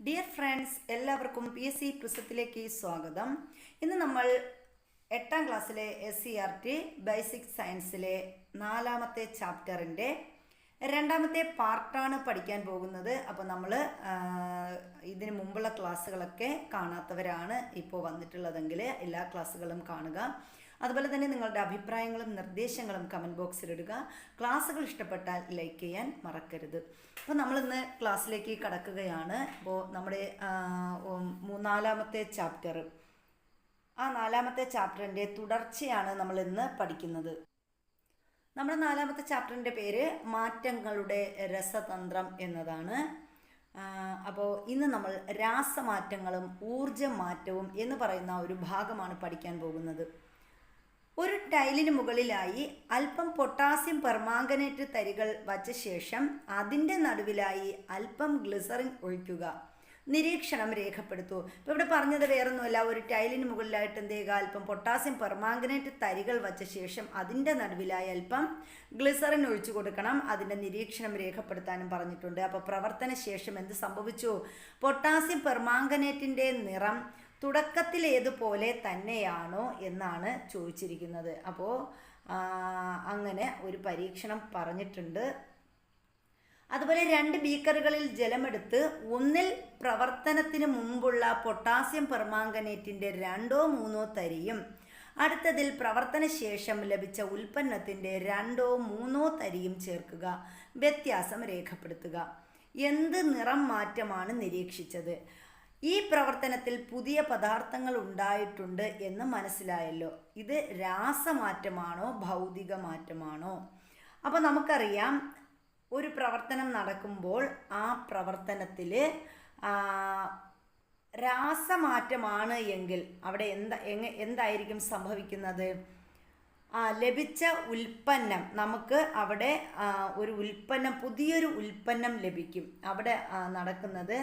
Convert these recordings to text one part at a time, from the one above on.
Dear friends, എല്ലാവർക്കും PSC പ്രിസത്തിലേക്ക് സ്വാഗതം. ഇന്ന് നമ്മൾ 8ാം ക്ലാസ്സിലെ SCERT ബേസിക് സയൻസിലെ 4ാമത്തെ ചാപ്റ്ററിൻ്റെ 2ാമത്തെ പാർട്ടാണ് പഠിക്കാൻ പോകുന്നത്. അപ്പോൾ നമ്മൾ ഇതിന് മുമ്പുള്ള ക്ലാസ്സുകളൊക്കെ കാണാത്തവരാണ് ഇപ്പോൾ വന്നിട്ടുള്ളതെങ്കിൽ എല്ലാ ക്ലാസ്സുകളും കാണുക. അതുപോലെ തന്നെ നിങ്ങളുടെ അഭിപ്രായങ്ങളും നിർദ്ദേശങ്ങളും കമൻറ്റ് ബോക്സിലിടുക. ക്ലാസ്സുകൾ ഇഷ്ടപ്പെട്ടാൽ ലൈക്ക് ചെയ്യാൻ മറക്കരുത്. അപ്പോൾ നമ്മളിന്ന് ക്ലാസ്സിലേക്ക് കടക്കുകയാണ്. അപ്പോൾ നമ്മുടെ 4ാമത്തെ ചാപ്റ്റർ, ആ 4ാമത്തെ ചാപ്റ്ററിൻ്റെ തുടർച്ചയാണ് നമ്മൾ ഇന്ന് പഠിക്കുന്നത്. നമ്മുടെ 4ാമത്തെ ചാപ്റ്ററിൻ്റെ പേര് മാറ്റങ്ങളുടെ രസതന്ത്രം എന്നതാണ്. അപ്പോൾ ഇന്ന് നമ്മൾ രാസമാറ്റങ്ങളും ഊർജ്ജമാറ്റവും എന്ന് പറയുന്ന ഒരു ഭാഗമാണ് പഠിക്കാൻ പോകുന്നത്. ഒരു ടൈലിന് മുകളിലായി അല്പം പൊട്ടാസ്യം പെർമാംഗനേറ്റ് തരികൾ വച്ച ശേഷം അതിൻ്റെ നടുവിലായി അല്പം ഗ്ലിസറിൻ ഒഴിക്കുക. നിരീക്ഷണം രേഖപ്പെടുത്തൂ. ഇപ്പോൾ ഇവിടെ പറഞ്ഞത് വേറൊന്നുമല്ല, ഒരു ടൈലിന് മുകളിലായിട്ട് എന്ത് ചെയ്യുക, അല്പം പൊട്ടാസ്യം പെർമാംഗനേറ്റ് തരികൾ വച്ച ശേഷം അതിൻ്റെ നടുവിലായി അല്പം ഗ്ലിസറിൻ ഒഴിച്ചു കൊടുക്കണം. അതിൻ്റെ നിരീക്ഷണം രേഖപ്പെടുത്താനും പറഞ്ഞിട്ടുണ്ട്. അപ്പോൾ പ്രവർത്തന ശേഷം എന്ത് സംഭവിച്ചു? പൊട്ടാസ്യം പെർമാംഗനേറ്റിൻ്റെ നിറം തുടക്കത്തിലേതുപോലെ തന്നെയാണോ എന്നാണ് ചോദിച്ചിരിക്കുന്നത്. അപ്പോൾ അങ്ങനെ ഒരു പരീക്ഷണം പറഞ്ഞിട്ടുണ്ട്. അതുപോലെ 2 ബീക്കറുകളിൽ ജലമെടുത്ത് ഒന്നിൽ പ്രവർത്തനത്തിന് മുമ്പുള്ള പൊട്ടാസ്യം പെർമാംഗനേറ്റിൻ്റെ 2ഓ 3ഓ തരിയും അടുത്തതിൽ പ്രവർത്തന ശേഷം ലഭിച്ച ഉൽപ്പന്നത്തിൻ്റെ 2ഓ 3ഓ തരിയും ചേർക്കുക. വ്യത്യാസം രേഖപ്പെടുത്തുക. എന്ത് നിറം മാറ്റമാണ് നിരീക്ഷിച്ചത്? ഈ പ്രവർത്തനത്തിൽ പുതിയ പദാർത്ഥങ്ങൾ ഉണ്ടായിട്ടുണ്ട് എന്ന് മനസ്സിലായല്ലോ. ഇത് രാസമാറ്റമാണോ ഭൗതിക മാറ്റമാണോ? അപ്പോൾ നമുക്കറിയാം, ഒരു പ്രവർത്തനം നടക്കുമ്പോൾ ആ പ്രവർത്തനത്തിൽ രാസമാറ്റമാണ് എങ്കിൽ അവിടെ എന്തായിരിക്കും സംഭവിക്കുന്നത്? ലഭിച്ച ഉൽപ്പന്നം, നമുക്ക് അവിടെ ഒരു ഉൽപ്പന്നം, പുതിയൊരു ഉൽപ്പന്നം ലഭിക്കും. അവിടെ നടക്കുന്നത്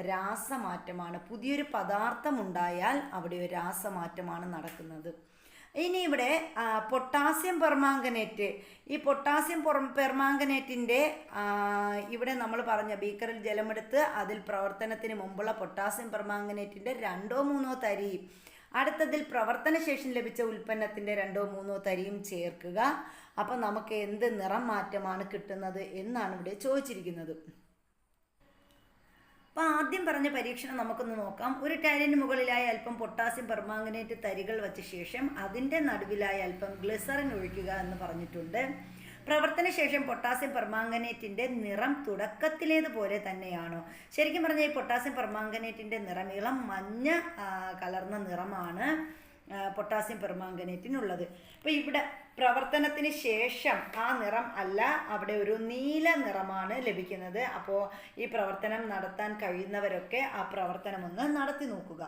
രാസമാറ്റമാണ്. പുതിയൊരു പദാർത്ഥം ഉണ്ടായാൽ അവിടെ ഒരു രാസമാറ്റമാണ് നടക്കുന്നത്. ഇനി ഇവിടെ പൊട്ടാസ്യം പെർമാംഗനേറ്റ്, ഈ പൊട്ടാസ്യം പെർമാംഗനേറ്റിൻ്റെ ഇവിടെ നമ്മൾ പറഞ്ഞ ബീക്കറിൽ ജലമെടുത്ത് അതിൽ പ്രവർത്തനത്തിന് മുമ്പുള്ള പൊട്ടാസ്യം പെർമാംഗനേറ്റിൻ്റെ 2ഓ 3ഓ തരി അടുത്തതിൽ പ്രവർത്തന ശേഷം ലഭിച്ച ഉൽപ്പന്നത്തിൻ്റെ 2ഓ 3ഓ തരിയും ചേർക്കുക. അപ്പം നമുക്ക് എന്ത് നിറം മാറ്റമാണ് കിട്ടുന്നത് എന്നാണ് ഇവിടെ ചോദിച്ചിരിക്കുന്നത്. അപ്പോൾ ആദ്യം പറഞ്ഞ പരീക്ഷണം നമുക്കൊന്ന് നോക്കാം. ഒരു ടൈലിന് മുകളിലായി അല്പം പൊട്ടാസ്യം പെർമാംഗനേറ്റ് തരികൾ വച്ച ശേഷം അതിൻ്റെ നടുവിലായി അല്പം ഗ്ലിസറിൻ ഒഴിക്കുക എന്ന് പറഞ്ഞിട്ടുണ്ട്. പ്രവർത്തന ശേഷം പൊട്ടാസ്യം പെർമാംഗനേറ്റിൻ്റെ നിറം തുടക്കത്തിലേതുപോലെ തന്നെയാണോ? ശരിക്കും പറഞ്ഞാൽ ഈ പൊട്ടാസ്യം പെർമാംഗനേറ്റിൻ്റെ നിറം ഇളം മഞ്ഞ കലർന്ന നിറമാണ് പൊട്ടാസ്യം പെർമാംഗനേറ്റിനുള്ളത്. അപ്പോൾ ഇവിടെ പ്രവർത്തനത്തിന് ശേഷം ആ നിറം അല്ല, അവിടെ ഒരു നീല നിറമാണ് ലഭിക്കുന്നത്. അപ്പോൾ ഈ പ്രവർത്തനം നടത്താൻ കഴിയുന്നവരൊക്കെ ആ പ്രവർത്തനം ഒന്ന് നടത്തി നോക്കുക.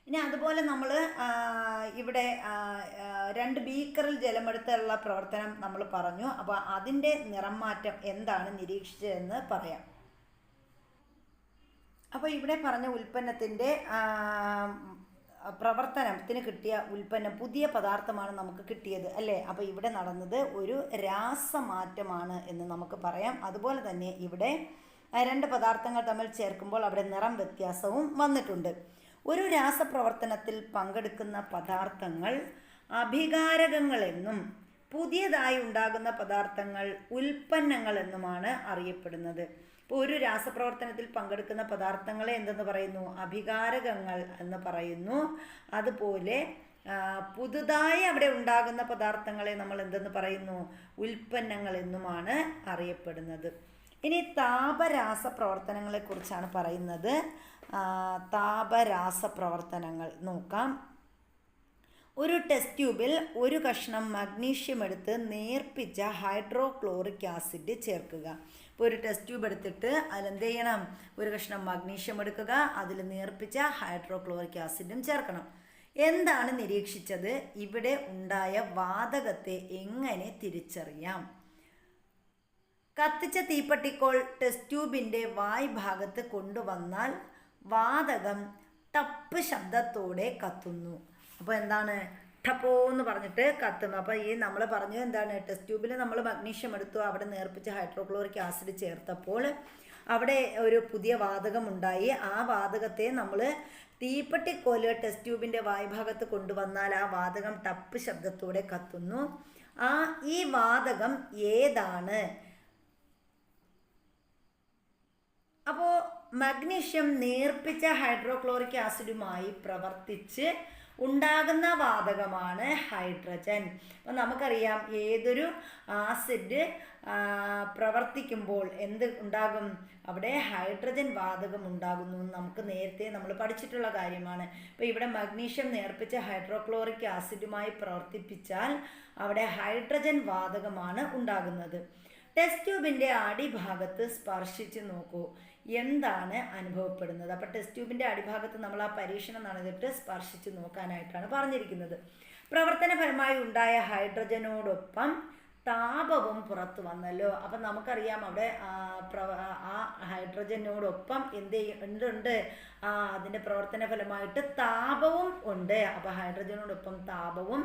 ഇനി അതുപോലെ നമ്മൾ ഇവിടെ 2 ബീക്കറിൽ ജലമെടുത്തുള്ള പ്രവർത്തനം നമ്മൾ പറഞ്ഞു. അപ്പോൾ അതിൻ്റെ നിറം മാറ്റം എന്താണ് നിരീക്ഷിച്ചതെന്ന് പറയാം. അപ്പോൾ ഇവിടെ പറഞ്ഞ ഉൽപ്പന്നത്തിൻ്റെ പ്രവർത്തനത്തിന് കിട്ടിയ ഉൽപ്പന്നം, പുതിയ പദാർത്ഥമാണ് നമുക്ക് കിട്ടിയത് അല്ലേ? അപ്പോൾ ഇവിടെ നടന്നത് ഒരു രാസമാറ്റമാണ് എന്ന് നമുക്ക് പറയാം. അതുപോലെ തന്നെ ഇവിടെ 2 പദാർത്ഥങ്ങൾ തമ്മിൽ ചേർക്കുമ്പോൾ അവിടെ നിറം വ്യത്യാസവും വന്നിട്ടുണ്ട്. ഒരു രാസപ്രവർത്തനത്തിൽ പങ്കെടുക്കുന്ന പദാർത്ഥങ്ങൾ അഭികാരകങ്ങളെന്നും പുതിയതായി ഉണ്ടാകുന്ന പദാർത്ഥങ്ങൾ ഉൽപ്പന്നങ്ങൾ എന്നുമാണ് അറിയപ്പെടുന്നത്. ഇപ്പോൾ ഒരു രാസപ്രവർത്തനത്തിൽ പങ്കെടുക്കുന്ന പദാർത്ഥങ്ങളെ എന്തെന്ന് പറയുന്നു? അഭികാരകങ്ങൾ എന്ന് പറയുന്നു. അതുപോലെ പുതുതായി അവിടെ ഉണ്ടാകുന്ന പദാർത്ഥങ്ങളെ നമ്മൾ എന്തെന്ന് പറയുന്നു? ഉൽപ്പന്നങ്ങൾ എന്നുമാണ് അറിയപ്പെടുന്നത്. ഇനി താപരാസപ്രവർത്തനങ്ങളെക്കുറിച്ചാണ് പറയുന്നത്. താപരാസപ്രവർത്തനങ്ങൾ നോക്കാം. ഒരു ടെസ്റ്റ് ട്യൂബിൽ ഒരു കഷ്ണം മഗ്നീഷ്യം എടുത്ത് നേർപ്പിച്ച ഹൈഡ്രോക്ലോറിക് ആസിഡ് ചേർക്കുക. ഇപ്പോൾ ഒരു ടെസ്റ്റ് ട്യൂബ് എടുത്തിട്ട് അതിലെന്ത് ചെയ്യണം? ഒരു കഷ്ണം മഗ്നീഷ്യം എടുക്കുക, അതിൽ നേർപ്പിച്ച ഹൈഡ്രോക്ലോറിക് ആസിഡും ചേർക്കണം. എന്താണ് നിരീക്ഷിച്ചത്? ഇവിടെ ഉണ്ടായ വാതകത്തെ എങ്ങനെ തിരിച്ചറിയാം? കത്തിച്ച തീപ്പട്ടിക്കോൾ ടെസ്റ്റ് ട്യൂബിൻ്റെ വായ് ഭാഗത്ത് കൊണ്ടുവന്നാൽ വാതകം ടപ്പ് ശബ്ദത്തോടെ കത്തുന്നു. അപ്പോൾ എന്താണ്? ടപ്പോ എന്ന് പറഞ്ഞിട്ട് കത്തുന്നു. അപ്പോൾ ഈ നമ്മൾ പറഞ്ഞു എന്താണ്? ടെസ്റ്റ് ട്യൂബിൽ നമ്മൾ മഗ്നീഷ്യം എടുത്തു, അവിടെ നേർപ്പിച്ച ഹൈഡ്രോക്ലോറിക് ആസിഡ് ചേർത്തപ്പോൾ അവിടെ ഒരു പുതിയ വാതകം ഉണ്ടായി. ആ വാതകത്തെ നമ്മൾ തീപ്പെട്ടിക്കോല് ടെസ്റ്റ് ട്യൂബിൻ്റെ വായ്ഭാഗത്ത് കൊണ്ടുവന്നാൽ ആ വാതകം ടപ്പ് ശബ്ദത്തോടെ കത്തുന്നു. ഈ വാതകം ഏതാണ്? അപ്പോൾ മഗ്നീഷ്യം നേർപ്പിച്ച ഹൈഡ്രോക്ലോറിക് ആസിഡുമായി പ്രവർത്തിച്ച് ഉണ്ടാകുന്ന വാതകമാണ് ഹൈഡ്രജൻ. അപ്പം നമുക്കറിയാം ഏതൊരു ആസിഡ് പ്രവർത്തിക്കുമ്പോൾ എന്ത് ഉണ്ടാകും? അവിടെ ഹൈഡ്രജൻ വാതകം ഉണ്ടാകുന്നു. നമുക്ക് നേരത്തെ നമ്മൾ പഠിച്ചിട്ടുള്ള കാര്യമാണ്. അപ്പോൾ ഇവിടെ മഗ്നീഷ്യം നേർപ്പിച്ച ഹൈഡ്രോക്ലോറിക് ആസിഡുമായി പ്രവർത്തിപ്പിച്ചാൽ അവിടെ ഹൈഡ്രജൻ വാതകമാണ് ഉണ്ടാകുന്നത്. ടെസ്റ്റ് ട്യൂബിൻ്റെ അടിഭാഗത്ത് സ്പർശിച്ച് നോക്കൂ, എന്താണ് അനുഭവപ്പെടുന്നത്? അപ്പോൾ ടെസ്റ്റ് ട്യൂബിൻ്റെ അടിഭാഗത്ത് നമ്മൾ ആ പരീക്ഷണം നടന്നിട്ട് സ്പർശിച്ച് നോക്കാനായിട്ടാണ് പറഞ്ഞിരിക്കുന്നത്. പ്രവർത്തന ഫലമായി ഉണ്ടായ ഹൈഡ്രജനോടൊപ്പം താപവും പുറത്തു വന്നല്ലോ. അപ്പം നമുക്കറിയാം അവിടെ ആ ഹൈഡ്രജനോടൊപ്പം എന്തുണ്ട്? അതിൻ്റെ പ്രവർത്തന ഫലമായിട്ട് താപവും ഉണ്ട്. അപ്പോൾ ഹൈഡ്രജനോടൊപ്പം താപവും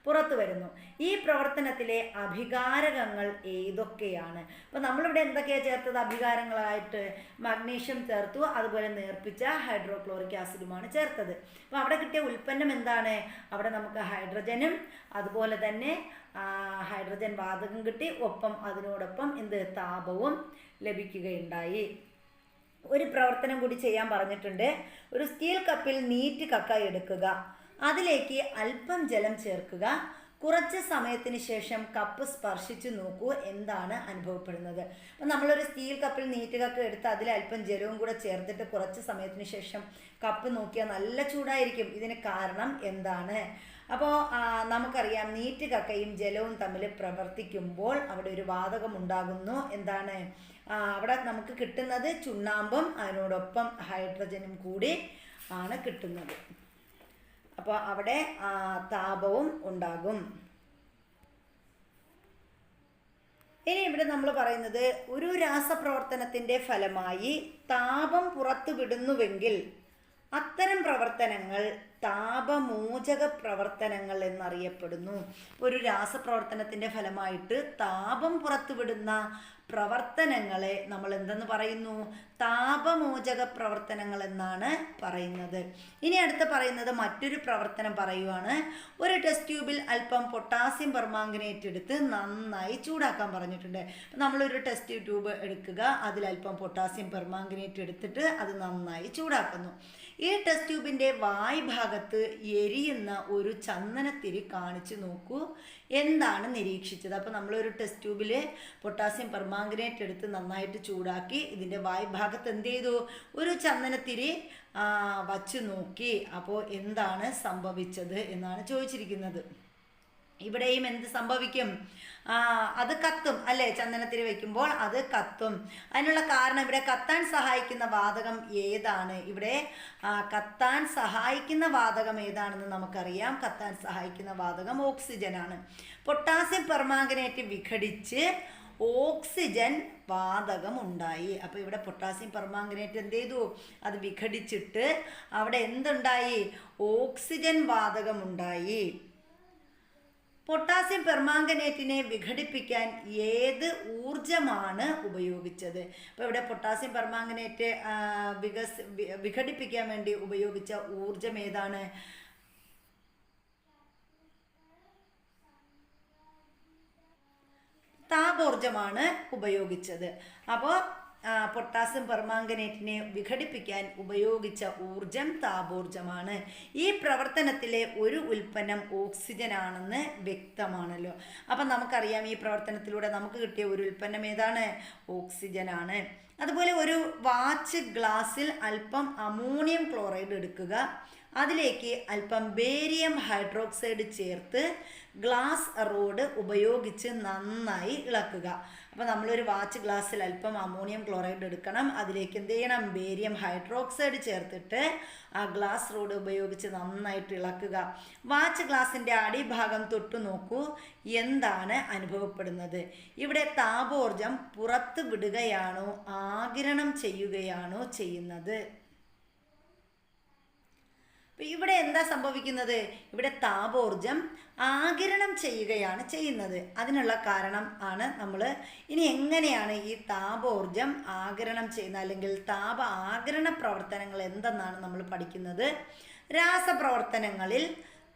പുറത്തു വരുന്നു. ഈ പ്രവർത്തനത്തിലെ അഭികാരകങ്ങൾ ഏതൊക്കെയാണ്? അപ്പോൾ നമ്മളിവിടെ എന്തൊക്കെയാണ് ചേർത്തത്? അഭികാരങ്ങളായിട്ട് മഗ്നീഷ്യം ചേർത്തു, അതുപോലെ നേർപ്പിച്ച ഹൈഡ്രോക്ലോറിക് ആസിഡുമാണ് ചേർത്തത്. അപ്പോൾ അവിടെ കിട്ടിയ ഉൽപ്പന്നം എന്താണ്? അവിടെ നമുക്ക് ഹൈഡ്രജനും അതുപോലെ തന്നെ ഹൈഡ്രജൻ വാതകം കിട്ടി, ഒപ്പം അതിനോടൊപ്പം താപവും ലഭിക്കുകയുണ്ടായി. ഒരു പ്രവർത്തനം കൂടി ചെയ്യാൻ പറഞ്ഞിട്ടുണ്ട്. ഒരു സ്റ്റീൽ കപ്പിൽ നീറ്റ് കക്ക എടുക്കുക, അതിലേക്ക് അല്പം ജലം ചേർക്കുക, കുറച്ച് സമയത്തിന് ശേഷം കപ്പ് സ്പർശിച്ചു നോക്കൂ, എന്താണ് അനുഭവപ്പെടുന്നത്? അപ്പം നമ്മളൊരു സ്റ്റീൽ കപ്പിൽ നീറ്റ് കക്ക എടുത്ത് അതിൽ അല്പം ജലവും കൂടെ ചേർത്തിട്ട് കുറച്ച് സമയത്തിന് ശേഷം കപ്പ് നോക്കിയാൽ നല്ല ചൂടായിരിക്കും. ഇതിന് കാരണം എന്താണ്? അപ്പോൾ നമുക്കറിയാം നീറ്റ് കക്കയും ജലവും തമ്മിൽ പ്രവർത്തിക്കുമ്പോൾ അവിടെ ഒരു വാതകം ഉണ്ടാകുന്നു. എന്താണ്? അവിടെ നമുക്ക് കിട്ടുന്നത് ചുണ്ണാമ്പും അതിനോടൊപ്പം ഹൈഡ്രജനും കൂടി ആണ് കിട്ടുന്നത്. അപ്പോൾ അവിടെ താപവും ഉണ്ടാകും. ഇനി ഇവിടെ നമ്മൾ പറയുന്നത് ഒരു രാസപ്രവർത്തനത്തിൻ്റെ ഫലമായി താപം പുറത്തു വിടുന്നുവെങ്കിൽ അത്തരം പ്രവർത്തനങ്ങൾ താപമോചക പ്രവർത്തനങ്ങൾ എന്നറിയപ്പെടുന്നു. ഒരു രാസപ്രവർത്തനത്തിൻ്റെ ഫലമായിട്ട് താപം പുറത്തുവിടുന്ന പ്രവർത്തനങ്ങളെ നമ്മൾ എന്തെന്ന് പറയുന്നു? താപമോചക പ്രവർത്തനങ്ങൾ എന്നാണ് പറയുന്നത്. ഇനി അടുത്ത് പറയുന്നത് മറ്റൊരു പ്രവർത്തനം പറയുവാണ്. ഒരു ടെസ്റ്റ് ട്യൂബിൽ അല്പം പൊട്ടാസ്യം പെർമാംഗനേറ്റ് എടുത്ത് നന്നായി ചൂടാക്കാൻ പറഞ്ഞിട്ടുണ്ട്. അപ്പം നമ്മളൊരു ടെസ്റ്റ് ട്യൂബ് എടുക്കുക, അതിലല്പം പൊട്ടാസ്യം പെർമാംഗനേറ്റ് എടുത്തിട്ട് അത് നന്നായി ചൂടാക്കുന്നു. ഈ ടെസ്റ്റ് ട്യൂബിൻ്റെ വായ്ഭാഗത്ത് എരിയുന്ന ഒരു ചന്ദനത്തിരി കാണിച്ചു നോക്കൂ, എന്താണ് നിരീക്ഷിച്ചത്? അപ്പോൾ നമ്മളൊരു ടെസ്റ്റ് ട്യൂബിൽ പൊട്ടാസ്യം പെർമാംഗനേറ്റ് എടുത്ത് നന്നായിട്ട് ചൂടാക്കി ഇതിൻ്റെ വായ്ഭാഗത്ത് എന്ത് ചെയ്തു? ഒരു ചന്ദനത്തിരി വച്ചു നോക്കി. അപ്പോൾ എന്താണ് സംഭവിച്ചത് എന്നാണ് ചോദിച്ചിരിക്കുന്നത്. ഇവിടെയും എന്ത് സംഭവിക്കും? അത് കത്തും അല്ലേ? ചന്ദനത്തിരി വയ്ക്കുമ്പോൾ അത് കത്തും. അതിനുള്ള കാരണം ഇവിടെ കത്താൻ സഹായിക്കുന്ന വാതകം ഏതാണ്? ഇവിടെ കത്താൻ സഹായിക്കുന്ന വാതകം ഏതാണെന്ന് നമുക്കറിയാം. കത്താൻ സഹായിക്കുന്ന വാതകം ഓക്സിജനാണ്. പൊട്ടാസ്യം പെർമാംഗനേറ്റ് വിഘടിച്ച് ഓക്സിജൻ വാതകം ഉണ്ടായി. അപ്പോൾ ഇവിടെ പൊട്ടാസ്യം പെർമാംഗനേറ്റ് എന്ത് ചെയ്തു? അത് വിഘടിച്ചിട്ട് അവിടെ എന്തുണ്ടായി? ഓക്സിജൻ വാതകം ഉണ്ടായി. പൊട്ടാസ്യം പെർമാംഗനേറ്റിനെ വിഘടിപ്പിക്കാൻ ഏത് ഊർജമാണ് ഉപയോഗിച്ചത്? അപ്പോൾ ഇവിടെ പൊട്ടാസ്യം പെർമാംഗനേറ്റ് വിഘടിപ്പിക്കാൻ വേണ്ടി ഉപയോഗിച്ച ഊർജം ഏതാണ്? താപോർജമാണ് ഉപയോഗിച്ചത്. അപ്പോൾ പൊട്ടാസ്യം പെർമാംഗനേറ്റിനെ വിഘടിപ്പിക്കാൻ ഉപയോഗിച്ച ഊർജം താപോർജമാണ്. ഈ പ്രവർത്തനത്തിലെ ഒരു ഉൽപ്പന്നം ഓക്സിജൻ ആണെന്ന് വ്യക്തമാണല്ലോ. അപ്പം നമുക്കറിയാം ഈ പ്രവർത്തനത്തിലൂടെ നമുക്ക് കിട്ടിയ ഒരു ഉൽപ്പന്നം ഏതാണ്? ഓക്സിജൻ ആണ്. അതുപോലെ ഒരു വാച്ച് ഗ്ലാസ്സിൽ അല്പം അമോണിയം ക്ലോറൈഡ് എടുക്കുക, അതിലേക്ക് അല്പം ബേരിയം ഹൈഡ്രോക്സൈഡ് ചേർത്ത് ഗ്ലാസ് റോഡ് ഉപയോഗിച്ച് നന്നായി ഇളക്കുക. അപ്പോൾ നമ്മളൊരു വാച്ച് ഗ്ലാസ്സിൽ അല്പം അമോണിയം ക്ലോറൈഡ് എടുക്കണം, അതിലേക്ക് എന്ത് ചെയ്യണം? ബേരിയം ഹൈഡ്രോക്സൈഡ് ചേർത്തിട്ട് ആ ഗ്ലാസ് റോഡ് ഉപയോഗിച്ച് നന്നായിട്ട് ഇളക്കുക. വാച്ച് ഗ്ലാസിൻ്റെ അടിഭാഗം തൊട്ടു നോക്കൂ, എന്താണ് അനുഭവപ്പെടുന്നത്? ഇവിടെ താപോർജം പുറത്ത് വിടുകയാണോ ആഗിരണം ചെയ്യുകയാണോ ചെയ്യുന്നത്? അപ്പോൾ ഇവിടെ എന്താ സംഭവിക്കുന്നത്? ഇവിടെ താപോർജം ആഗിരണം ചെയ്യുകയാണ് ചെയ്യുന്നത്. അതിനുള്ള കാരണം ആണ് നമ്മൾ ഇനി എങ്ങനെയാണ് ഈ താപോർജം ആഗിരണം ചെയ്യുന്നത്, അല്ലെങ്കിൽ താപ ആഗിരണ പ്രവർത്തനങ്ങൾ എന്തെന്നാണ് നമ്മൾ പഠിക്കുന്നത്. രാസപ്രവർത്തനങ്ങളിൽ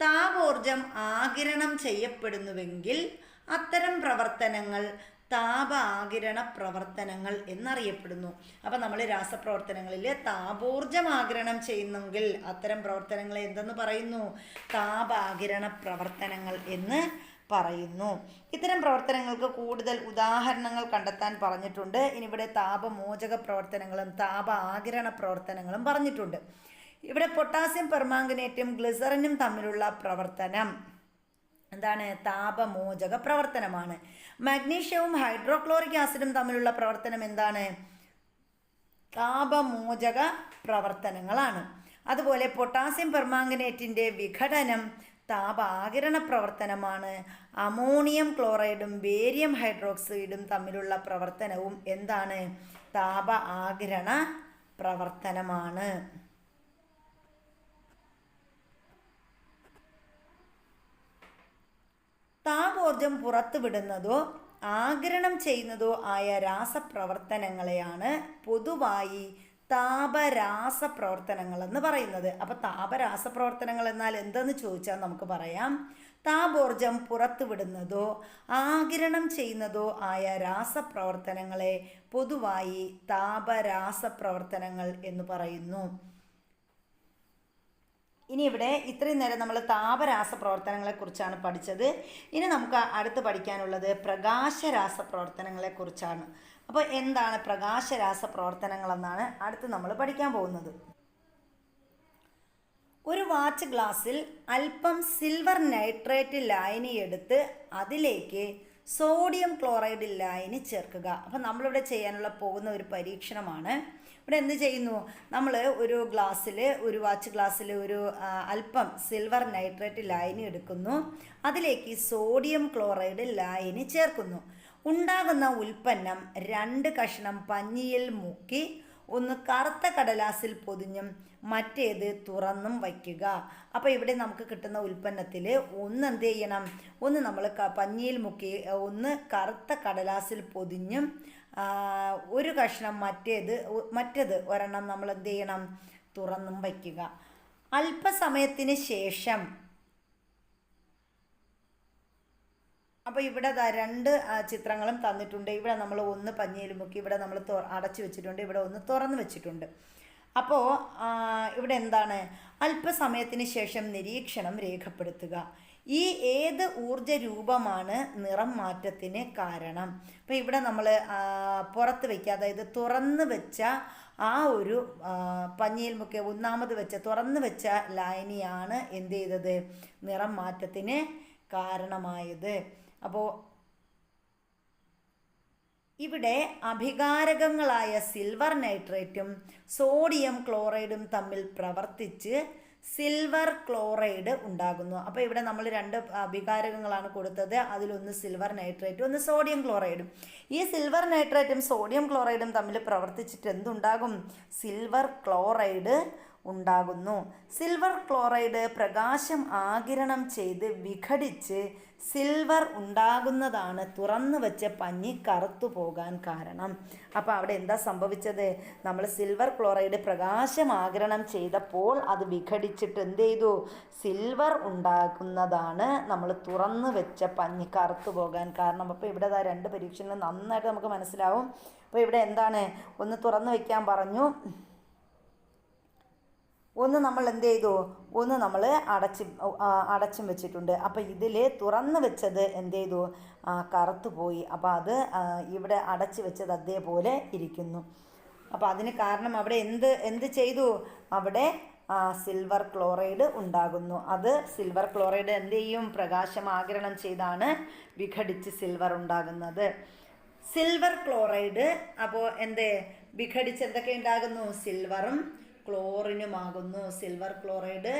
താപോർജം ആഗിരണം ചെയ്യപ്പെടുന്നുവെങ്കിൽ അത്തരം പ്രവർത്തനങ്ങൾ താപ ആഗിരണ പ്രവർത്തനങ്ങൾ എന്നറിയപ്പെടുന്നു. അപ്പം നമ്മൾ രാസപ്രവർത്തനങ്ങളിൽ താപോർജം ആഗിരണം ചെയ്യുന്നെങ്കിൽ അത്തരം പ്രവർത്തനങ്ങളെ എന്തെന്ന് പറയുന്നു? താപ ആഗിരണ പ്രവർത്തനങ്ങൾ എന്ന് പറയുന്നു. ഇത്തരം പ്രവർത്തനങ്ങൾക്ക് കൂടുതൽ ഉദാഹരണങ്ങൾ കണ്ടെത്താൻ പറഞ്ഞിട്ടുണ്ട്. ഇനി ഇവിടെ താപമോചക പ്രവർത്തനങ്ങളും താപ ആഗിരണ പ്രവർത്തനങ്ങളും പറഞ്ഞിട്ടുണ്ട്. ഇവിടെ പൊട്ടാസ്യം പെർമാംഗനേറ്റും ഗ്ലിസറിനും തമ്മിലുള്ള പ്രവർത്തനം എന്താണ്? താപമോചക പ്രവർത്തനമാണ്. മഗ്നീഷ്യവും ഹൈഡ്രോക്ലോറിക് ആസിഡും തമ്മിലുള്ള പ്രവർത്തനം എന്താണ്? താപമോചക പ്രവർത്തനങ്ങളാണ്. അതുപോലെ പൊട്ടാസ്യം പെർമാംഗനേറ്റിൻ്റെ വിഘടനം താപ ആഗിരണ പ്രവർത്തനമാണ്. അമോണിയം ക്ലോറൈഡും ബേരിയം ഹൈഡ്രോക്സൈഡും തമ്മിലുള്ള പ്രവർത്തനവും എന്താണ്? താപ ആഗിരണ പ്രവർത്തനമാണ്. താപോർജം പുറത്തുവിടുന്നതോ ആഗിരണം ചെയ്യുന്നതോ ആയ രാസപ്രവർത്തനങ്ങളെയാണ് പൊതുവായി താപരാസപ്രവർത്തനങ്ങൾ എന്ന് പറയുന്നത്. അപ്പോൾ താപരാസപ്രവർത്തനങ്ങൾ എന്നാൽ എന്തെന്ന് ചോദിച്ചാൽ നമുക്ക് പറയാം, താപോർജം പുറത്തുവിടുന്നതോ ആഗിരണം ചെയ്യുന്നതോ ആയ രാസപ്രവർത്തനങ്ങളെ പൊതുവായി താപരാസപ്രവർത്തനങ്ങൾ എന്ന് പറയുന്നു. ഇനി ഇവിടെ ഇത്രയും നേരം നമ്മൾ താപരാസപ്രവർത്തനങ്ങളെക്കുറിച്ചാണ് പഠിച്ചത്. ഇനി നമുക്ക് അടുത്ത് പഠിക്കാനുള്ളത് പ്രകാശരാസപ്രവർത്തനങ്ങളെക്കുറിച്ചാണ്. അപ്പോൾ എന്താണ് പ്രകാശരാസപ്രവർത്തനങ്ങളെന്നാണ് അടുത്ത് നമ്മൾ പഠിക്കാൻ പോകുന്നത്. ഒരു വാച്ച് ഗ്ലാസ്സിൽ അല്പം സിൽവർ നൈട്രേറ്റ് ലായനി എടുത്ത് അതിലേക്ക് സോഡിയം ക്ലോറൈഡ് ലായനി ചേർക്കുക. അപ്പം നമ്മളിവിടെ ചെയ്യാനുള്ള പോകുന്ന ഒരു പരീക്ഷണമാണ്. ഇവിടെ എന്ത് ചെയ്യുന്നു? നമ്മൾ ഒരു വാച്ച് ഗ്ലാസ്സിൽ ഒരു അല്പം സിൽവർ നൈട്രേറ്റ് ലായനി എടുക്കുന്നു, അതിലേക്ക് സോഡിയം ക്ലോറൈഡ് ലായനി ചേർക്കുന്നു. ഉണ്ടാകുന്ന ഉൽപ്പന്നം 2 കഷ്ണം പഞ്ഞിയിൽ മുക്കി ഒന്ന് കറുത്ത കടലാസിൽ പൊതിഞ്ഞും മറ്റേത് തുറന്നും വയ്ക്കുക. അപ്പോൾ ഇവിടെ നമുക്ക് കിട്ടുന്ന ഉൽപ്പന്നത്തിൽ ഒന്ന് എന്ത് ചെയ്യണം? ഒന്ന് നമ്മൾ പഞ്ഞിയിൽ മുക്കി, ഒന്ന് കറുത്ത കടലാസിൽ പൊതിഞ്ഞും ഒരു കഷ്ണം മറ്റേത് ഒരെണ്ണം നമ്മൾ എന്ത് ചെയ്യണം? തുറന്നും വയ്ക്കുക. അല്പസമയത്തിന് ശേഷം, അപ്പോൾ ഇവിടെ 2 ചിത്രങ്ങളും തന്നിട്ടുണ്ട്. ഇവിടെ നമ്മൾ ഒന്ന് പഞ്ഞിയിൽ മുക്കി, ഇവിടെ നമ്മൾ അടച്ചു വെച്ചിട്ടുണ്ട്, ഇവിടെ ഒന്ന് തുറന്ന് വെച്ചിട്ടുണ്ട്. അപ്പോൾ ഇവിടെ എന്താണ്? അല്പസമയത്തിന് ശേഷം നിരീക്ഷണം രേഖപ്പെടുത്തുക. ഈ ഏത് ഊർജ രൂപമാണ് നിറം മാറ്റത്തിന് കാരണം? അപ്പോൾ ഇവിടെ നമ്മൾ പുറത്ത് വയ്ക്കുക, അതായത് തുറന്ന് വെച്ച ആ ഒരു പഞ്ഞിയിൽ മുക്കിയ ഒന്നാമത് തുറന്ന് വെച്ച ലായനിയാണ് എന്ത് ചെയ്തത്? നിറം മാറ്റത്തിന് കാരണമായത്. അപ്പോൾ ഇവിടെ അഭികാരകങ്ങളായ സിൽവർ നൈട്രേറ്റും സോഡിയം ക്ലോറൈഡും തമ്മിൽ പ്രവർത്തിച്ച് സിൽവർ ക്ലോറൈഡ് ഉണ്ടാകുന്നു. അപ്പോൾ ഇവിടെ നമ്മൾ 2 അഭികാരകങ്ങളാണ് കൊടുത്തത്. അതിലൊന്ന് സിൽവർ നൈട്രേറ്റും ഒന്ന് സോഡിയം ക്ലോറൈഡും. ഈ സിൽവർ നൈട്രേറ്റും സോഡിയം ക്ലോറൈഡും തമ്മിൽ പ്രവർത്തിച്ചിട്ട് എന്തുണ്ടാകും? സിൽവർ ക്ലോറൈഡ് ഉണ്ടാകുന്നു. സിൽവർ ക്ലോറൈഡ് പ്രകാശം ആഗിരണം ചെയ്ത് വിഘടിച്ച് സിൽവർ ഉണ്ടാകുന്നതാണ് തുറന്നു വെച്ച പഞ്ഞി കറുത്തു പോകാൻ കാരണം. അപ്പോൾ അവിടെ എന്താ സംഭവിച്ചത്? നമ്മൾ സിൽവർ ക്ലോറൈഡ് പ്രകാശം ആഗിരണം ചെയ്തപ്പോൾ അത് വിഘടിച്ചിട്ട് എന്ത് ചെയ്തു? സിൽവർ ഉണ്ടാകുന്നതാണ് നമ്മൾ തുറന്നു വെച്ച പഞ്ഞി കറുത്തു പോകാൻ കാരണം. അപ്പോൾ ഇവിടെ 2 പരീക്ഷണങ്ങൾ നന്നായിട്ട് നമുക്ക് മനസ്സിലാവും. അപ്പോൾ ഇവിടെ എന്താണ്? ഒന്ന് തുറന്നു വയ്ക്കാൻ പറഞ്ഞു, ഒന്ന് നമ്മൾ എന്ത് ചെയ്തു? ഒന്ന് നമ്മൾ അടച്ചും വെച്ചിട്ടുണ്ട്. അപ്പോൾ ഇതിൽ തുറന്ന് വെച്ചത് എന്ത് ചെയ്തു? കറുത്തു പോയി. അപ്പോൾ അത് ഇവിടെ അടച്ചു വെച്ചത് അതേപോലെ ഇരിക്കുന്നു. അപ്പോൾ അതിന് കാരണം അവിടെ എന്ത് ചെയ്തു? അവിടെ സിൽവർ ക്ലോറൈഡ് ഉണ്ടാകുന്നു. അത് സിൽവർ ക്ലോറൈഡ് എന്ത് ചെയ്യും? പ്രകാശം ആഗിരണം ചെയ്താണ് വിഘടിച്ച് സിൽവർ ഉണ്ടാകുന്നത്. സിൽവർ ക്ലോറൈഡ് അപ്പോൾ വിഘടിച്ച് എന്തൊക്കെ ഉണ്ടാകുന്നു? സിൽവറും ക്ലോറിനുമാകുന്നു. സിൽവർ ക്ലോറൈഡ്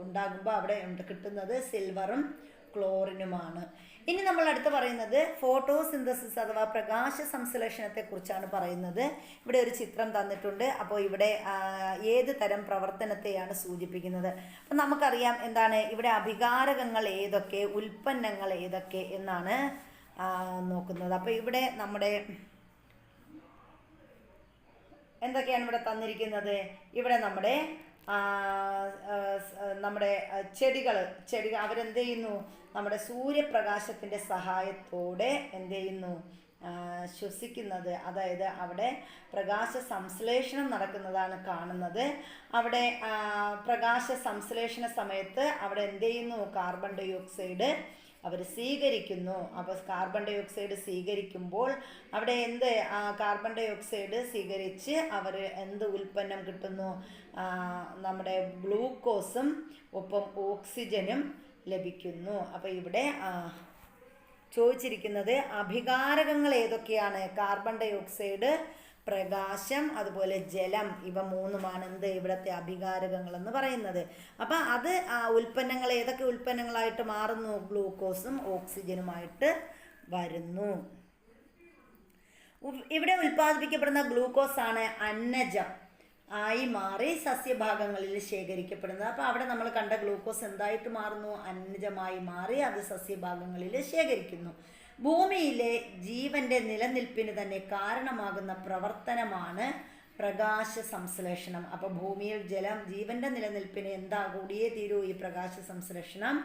ഉണ്ടാകുമ്പോൾ അവിടെ കിട്ടുന്നത് സിൽവറും ക്ലോറിനുമാണ്. ഇനി നമ്മൾ അടുത്ത് പറയുന്നത് ഫോട്ടോസിന്തസിസ് അഥവാ പ്രകാശ സംശ്ലേഷണത്തെ കുറിച്ചാണ് പറയുന്നത്. ഇവിടെ ഒരു ചിത്രം തന്നിട്ടുണ്ട്. അപ്പോൾ ഇവിടെ ഏത് തരം പ്രവർത്തനത്തെയാണ് സൂചിപ്പിക്കുന്നത്? അപ്പം നമുക്കറിയാം എന്താണ് ഇവിടെ അഭികാരകങ്ങൾ ഏതൊക്കെ, ഉൽപ്പന്നങ്ങൾ ഏതൊക്കെ എന്നാണ് നോക്കുന്നത്. അപ്പോൾ ഇവിടെ നമ്മുടെ എന്തൊക്കെയാണ് ഇവിടെ തന്നിരിക്കുന്നത്? ഇവിടെ നമ്മുടെ ചെടികൾ അവരെന്ത് ചെയ്യുന്നു? നമ്മുടെ സൂര്യപ്രകാശത്തിൻ്റെ സഹായത്തോടെ എന്ത് ചെയ്യുന്നു? ശ്വസിക്കുന്നത്. അതായത് അവിടെ പ്രകാശ സംശ്ലേഷണം നടക്കുന്നതാണ് കാണുന്നത്. അവിടെ പ്രകാശ സംശ്ലേഷണ സമയത്ത് അവിടെ എന്ത് ചെയ്യുന്നു? കാർബൺ ഡൈ ഓക്സൈഡ് അവർ സ്വീകരിക്കുന്നു. അപ്പോൾ കാർബൺ ഡൈ ഓക്സൈഡ് സ്വീകരിക്കുമ്പോൾ അവിടെ കാർബൺ ഡൈ ഓക്സൈഡ് സ്വീകരിച്ച് അവർ എന്ത് ഉൽപ്പന്നം കിട്ടുന്നു? നമ്മുടെ ഗ്ലൂക്കോസും ഒപ്പം ഓക്സിജനും ലഭിക്കുന്നു. അപ്പോൾ ഇവിടെ ചോദിച്ചിരിക്കുന്നത് അഭികാരകങ്ങൾ ഏതൊക്കെയാണ്? കാർബൺ ഡൈ ഓക്സൈഡ്, പ്രകാശം, അതുപോലെ ജലം, ഇവ മൂന്നുമാണ് ഇവിടുത്തെ അഭികാരകങ്ങൾ എന്ന് പറയുന്നത്. അപ്പം അത് ഉൽപ്പന്നങ്ങൾ ഏതൊക്കെ ഉൽപ്പന്നങ്ങളായിട്ട് മാറുന്നു? ഗ്ലൂക്കോസും ഓക്സിജനുമായിട്ട് വരുന്നു. ഇവിടെ ഉൽപ്പാദിപ്പിക്കപ്പെടുന്ന ഗ്ലൂക്കോസ് ആണ് അന്നജം ആയി മാറി സസ്യഭാഗങ്ങളിൽ ശേഖരിക്കപ്പെടുന്നത്. അപ്പോൾ അവിടെ നമ്മൾ കണ്ട ഗ്ലൂക്കോസ് എന്തായിട്ട് മാറുന്നു? അന്നജമായി മാറി അത് സസ്യഭാഗങ്ങളിൽ ശേഖരിക്കുന്നു. ഭൂമിയിലെ ജീവന്റെ നിലനിൽപ്പിന് തന്നെ കാരണമാകുന്ന പ്രവർത്തനമാണ് പ്രകാശ സംശ്ലേഷണം. അപ്പോൾ ഭൂമിയിൽ ജീവന്റെ നിലനിൽപ്പിന് എന്താ കൂടിയേ തീരൂ? ഈ പ്രകാശ സംശ്ലേഷണം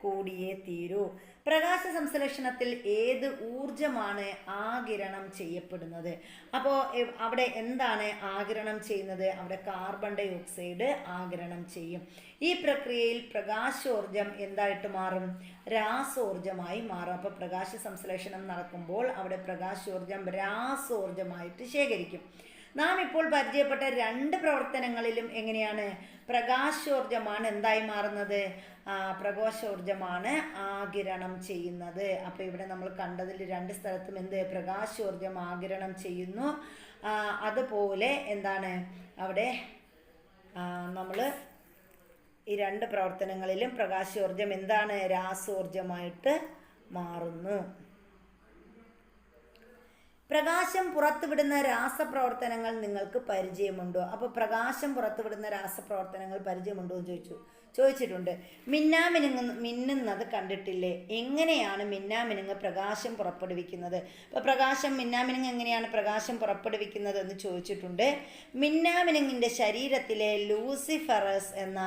കൂടിയേ തീരൂ. പ്രകാശ സംശ്ലേഷണത്തിൽ ഏത് ഊർജമാണ് ആഗിരണം ചെയ്യപ്പെടുന്നത്? അപ്പോൾ അവിടെ എന്താണ് ആഗിരണം ചെയ്യുന്നത്? അവിടെ കാർബൺ ഡൈ ഓക്സൈഡ് ആഗിരണം ചെയ്യും. ഈ പ്രക്രിയയിൽ പ്രകാശോർജം എന്തായിട്ട് മാറും? രാസോർജമായി മാറും. അപ്പോൾ പ്രകാശ സംശ്ലേഷണം നടക്കുമ്പോൾ അവിടെ പ്രകാശോർജം രാസോർജമായിട്ട് ശേഖരിക്കും. നാം ഇപ്പോൾ പരിചയപ്പെട്ട രണ്ട് പ്രവർത്തനങ്ങളിലും എങ്ങനെയാണ്? പ്രകാശോർജമാണ് എന്തായി മാറുന്നത്? പ്രകാശോർജമാണ് ആഗിരണം ചെയ്യുന്നത്. അപ്പോൾ ഇവിടെ നമ്മൾ കണ്ടതിൽ രണ്ട് സ്ഥലത്തും പ്രകാശോർജം ആഗിരണം ചെയ്യുന്നു. അതുപോലെ എന്താണ് അവിടെ നമ്മൾ ഈ രണ്ട് പ്രവർത്തനങ്ങളിലും പ്രകാശോർജം എന്താണ്? രാസോർജമായിട്ട് മാറുന്നു. പ്രകാശം പുറത്തുവിടുന്ന രാസപ്രവർത്തനങ്ങൾ നിങ്ങൾക്ക് പരിചയമുണ്ടോ? അപ്പോൾ പ്രകാശം പുറത്തുവിടുന്ന രാസപ്രവർത്തനങ്ങൾ പരിചയമുണ്ടോ എന്ന് ചോദിച്ചിട്ടുണ്ട്. മിന്നുന്നത് കണ്ടിട്ടില്ലേ? എങ്ങനെയാണ് മിന്നാമിനുങ്ങ് പ്രകാശം പുറപ്പെടുവിക്കുന്നത്? അപ്പോൾ മിന്നാമിനുങ്ങ് എങ്ങനെയാണ് പ്രകാശം പുറപ്പെടുവിക്കുന്നത് എന്ന് ചോദിച്ചിട്ടുണ്ട്. മിന്നാമിനുങ്ങിൻ്റെ ശരീരത്തിലെ ലൂസിഫറസ് എന്ന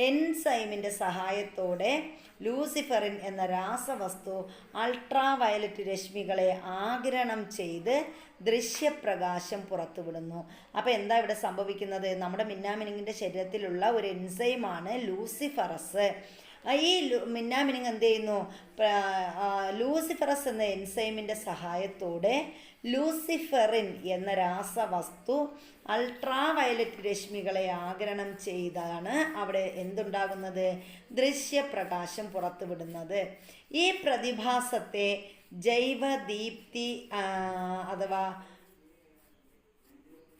എൻസൈമിൻ്റെ സഹായത്തോടെ ലൂസിഫറിൻ എന്ന രാസവസ്തു അൾട്രാ വയലറ്റ് രശ്മികളെ ആഗിരണം ചെയ്ത് ദൃശ്യപ്രകാശം പുറത്തുവിടുന്നു. അപ്പോൾ എന്താ ഇവിടെ സംഭവിക്കുന്നത്? നമ്മുടെ മിന്നാമിനുങ്ങിൻ്റെ ശരീരത്തിലുള്ള ഒരു എൻസൈമാണ് ലൂസിഫറസ്. ഈ മിന്നാമിനുങ്ങ് എന്ത് ചെയ്യുന്നു? ലൂസിഫറസ് എന്ന എൻസൈമിൻ്റെ സഹായത്തോടെ ലൂസിഫറിൻ എന്ന രാസവസ്തു അൾട്രാ വയലറ്റ് രശ്മികളെ ആഗിരണം ചെയ്താണ് അവിടെ എന്തുണ്ടാകുന്നത്? ദൃശ്യപ്രകാശം പുറത്തുവിടുന്നത്. ഈ പ്രതിഭാസത്തെ ജൈവദീപ്തി അഥവാ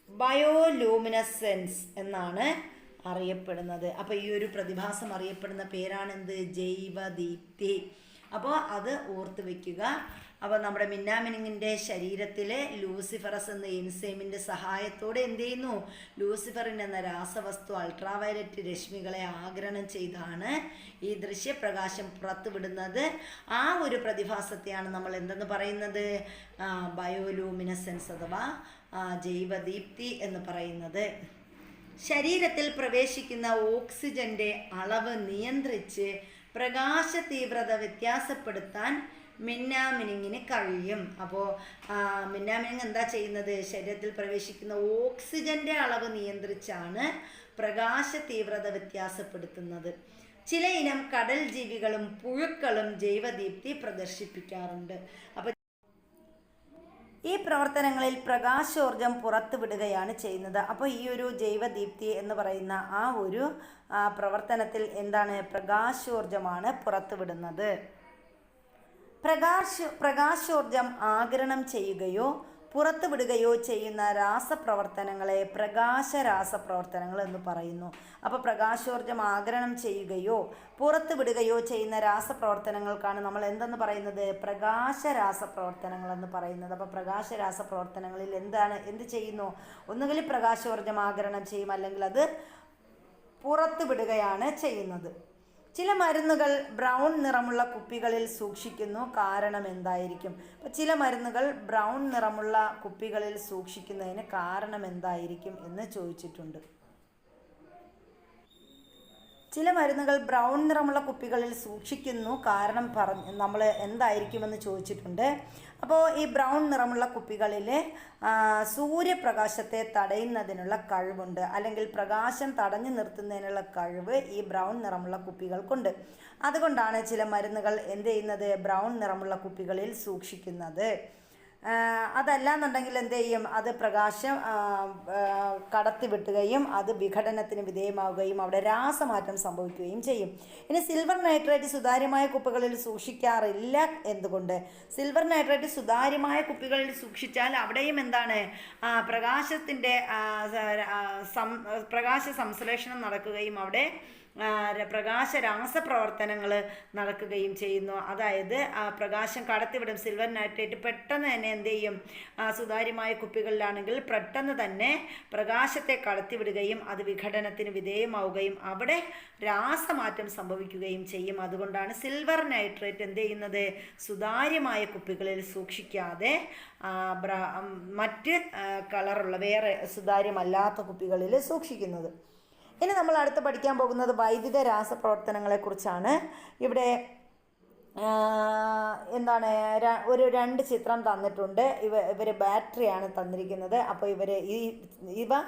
ബയോലൂമിനസെൻസ് എന്നാണ് അറിയപ്പെടുന്നത്. അപ്പോൾ ഈ ഒരു പ്രതിഭാസം അറിയപ്പെടുന്ന പേരാണ് ജൈവദീപ്തി. അപ്പോൾ അത് ഓർത്ത് വയ്ക്കുക. അപ്പോൾ നമ്മുടെ മിന്നാമിനുങ്ങിൻ്റെ ശരീരത്തിലെ ലൂസിഫറസ് എന്ന എൻസൈമിൻ്റെ സഹായത്തോടെ എന്ത് ചെയ്യുന്നു? ലൂസിഫറിൻ എന്ന രാസവസ്തു അൾട്രാവയലറ്റ് രശ്മികളെ ആഗിരണം ചെയ്താണ് ഈ ദൃശ്യപ്രകാശം പുറത്തുവിടുന്നത്. ആ ഒരു പ്രതിഭാസത്തെയാണ് നമ്മൾ എന്തെന്ന് പറയുന്നത്? ബയോലൂമിനസെൻസ് അഥവാ ജൈവദീപ്തി എന്ന് പറയുന്നത്. ശരീരത്തിൽ പ്രവേശിക്കുന്ന ഓക്സിജൻ്റെ അളവ് നിയന്ത്രിച്ച് പ്രകാശ തീവ്രത വ്യത്യാസപ്പെടുത്താൻ മിന്നാമിനുങ്ങിന് കഴിയും. അപ്പോൾ മിന്നാമിനുങ്ങ് എന്താ ചെയ്യുന്നത്? ശരീരത്തിൽ പ്രവേശിക്കുന്ന ഓക്സിജൻ്റെ അളവ് നിയന്ത്രിച്ചാണ് പ്രകാശ തീവ്രത വ്യത്യാസപ്പെടുത്തുന്നത്. ചില ഇനം കടൽ ജീവികളും പുഴുക്കളും ജൈവദീപ്തി പ്രദർശിപ്പിക്കാറുണ്ട്. അപ്പോൾ ഈ പ്രവർത്തനങ്ങളിൽ പ്രകാശോർജം പുറത്തുവിടുകയാണ് ചെയ്യുന്നത്. അപ്പോൾ ഈ ഒരു ജൈവദീപ്തി എന്ന് പറയുന്ന ആ ഒരു പ്രവർത്തനത്തിൽ എന്താണ്? പ്രകാശോർജമാണ് പുറത്തുവിടുന്നത്. പ്രകാശോർജം ആഗിരണം ചെയ്യുകയോ പുറത്തുവിടുകയോ ചെയ്യുന്ന രാസപ്രവർത്തനങ്ങളെ പ്രകാശരാസപ്രവർത്തനങ്ങൾ എന്ന് പറയുന്നു. അപ്പോൾ പ്രകാശോർജ്ജം ആഗിരണം ചെയ്യുകയോ പുറത്തുവിടുകയോ ചെയ്യുന്ന രാസപ്രവർത്തനങ്ങൾക്കാണ് നമ്മൾ എന്തെന്ന് പറയുന്നത്? പ്രകാശരാസപ്രവർത്തനങ്ങൾ എന്ന് പറയുന്നത്. അപ്പോൾ പ്രകാശരാസപ്രവർത്തനങ്ങളിൽ എന്ത് ചെയ്യുന്നു? ഒന്നുകിൽ പ്രകാശോർജ്ജം ആഗിരണം ചെയ്യും, അല്ലെങ്കിൽ അത് പുറത്തുവിടുകയാണ് ചെയ്യുന്നത്. ചില മരുന്നുകൾ ബ്രൗൺ നിറമുള്ള കുപ്പികളിൽ സൂക്ഷിക്കുന്നു, കാരണം എന്തായിരിക്കും? അപ്പോൾ ചില മരുന്നുകൾ ബ്രൗൺ നിറമുള്ള കുപ്പികളിൽ സൂക്ഷിക്കുന്നതിന് കാരണം എന്തായിരിക്കും എന്ന് ചോദിച്ചിട്ടുണ്ട്. ചില മരുന്നുകൾ ബ്രൗൺ നിറമുള്ള കുപ്പികളിൽ സൂക്ഷിക്കുന്നു, കാരണം നമ്മൾ എന്തായിരിക്കുമെന്ന് ചോദിച്ചിട്ടുണ്ട്. അപ്പോൾ ഈ ബ്രൗൺ നിറമുള്ള കുപ്പികളിൽ സൂര്യപ്രകാശത്തെ തടയുന്നതിനുള്ള കഴിവുണ്ട്, അല്ലെങ്കിൽ പ്രകാശം തടഞ്ഞു നിർത്തുന്നതിനുള്ള കഴിവ് ഈ ബ്രൗൺ നിറമുള്ള കുപ്പികൾക്കുണ്ട്. അതുകൊണ്ടാണ് ചില മരുന്നുകൾ എന്ത് ചെയ്യുന്നത്? ബ്രൗൺ നിറമുള്ള കുപ്പികളിൽ സൂക്ഷിക്കുന്നത്. അതല്ലാന്നുണ്ടെങ്കിൽ എന്ത് ചെയ്യും? അത് പ്രകാശം കടത്തിവിട്ടുകയും അത് വിഘടനത്തിന് വിധേയമാവുകയും അവിടെ രാസമാറ്റം സംഭവിക്കുകയും ചെയ്യും. ഇനി സിൽവർ നൈട്രേറ്റ് സുതാര്യമായ കുപ്പികളിൽ സൂക്ഷിക്കാറില്ല. എന്തുകൊണ്ട്? സിൽവർ നൈട്രേറ്റ് സുതാര്യമായ കുപ്പികളിൽ സൂക്ഷിച്ചാൽ അവിടെയും എന്താണ്? പ്രകാശത്തിൻ്റെ പ്രകാശ സംശ്ലേഷണം നടക്കുകയും അവിടെ പ്രകാശ രാസപ്രവർത്തനങ്ങൾ നടക്കുകയും ചെയ്യുന്നു. അതായത് പ്രകാശം കടത്തിവിടും. സിൽവർ നൈട്രേറ്റ് പെട്ടെന്ന് തന്നെ എന്ത് ചെയ്യും? സുതാര്യമായ കുപ്പികളിലാണെങ്കിൽ പെട്ടെന്ന് തന്നെ പ്രകാശത്തെ കടത്തിവിടുകയും അത് വിഘടനത്തിന് വിധേയമാവുകയും അവിടെ രാസമാറ്റം സംഭവിക്കുകയും ചെയ്യും. അതുകൊണ്ടാണ് സിൽവർ നൈട്രേറ്റ് എന്ത് ചെയ്യുന്നത്? സുതാര്യമായ കുപ്പികളിൽ സൂക്ഷിക്കാതെ മറ്റ് കളറുള്ള വേറെ സുതാര്യമല്ലാത്ത കുപ്പികളിൽ സൂക്ഷിക്കുന്നത്. ഇനി നമ്മൾ അടുത്ത് പഠിക്കാൻ പോകുന്നത് വൈദ്യുത രാസപ്രവർത്തനങ്ങളെക്കുറിച്ചാണ്. ഇവിടെ എന്താണ്? ഒരു 2 ചിത്രം തന്നിട്ടുണ്ട്. ഇവർ ബാറ്ററിയാണ് തന്നിരിക്കുന്നത്. അപ്പോൾ ഇവ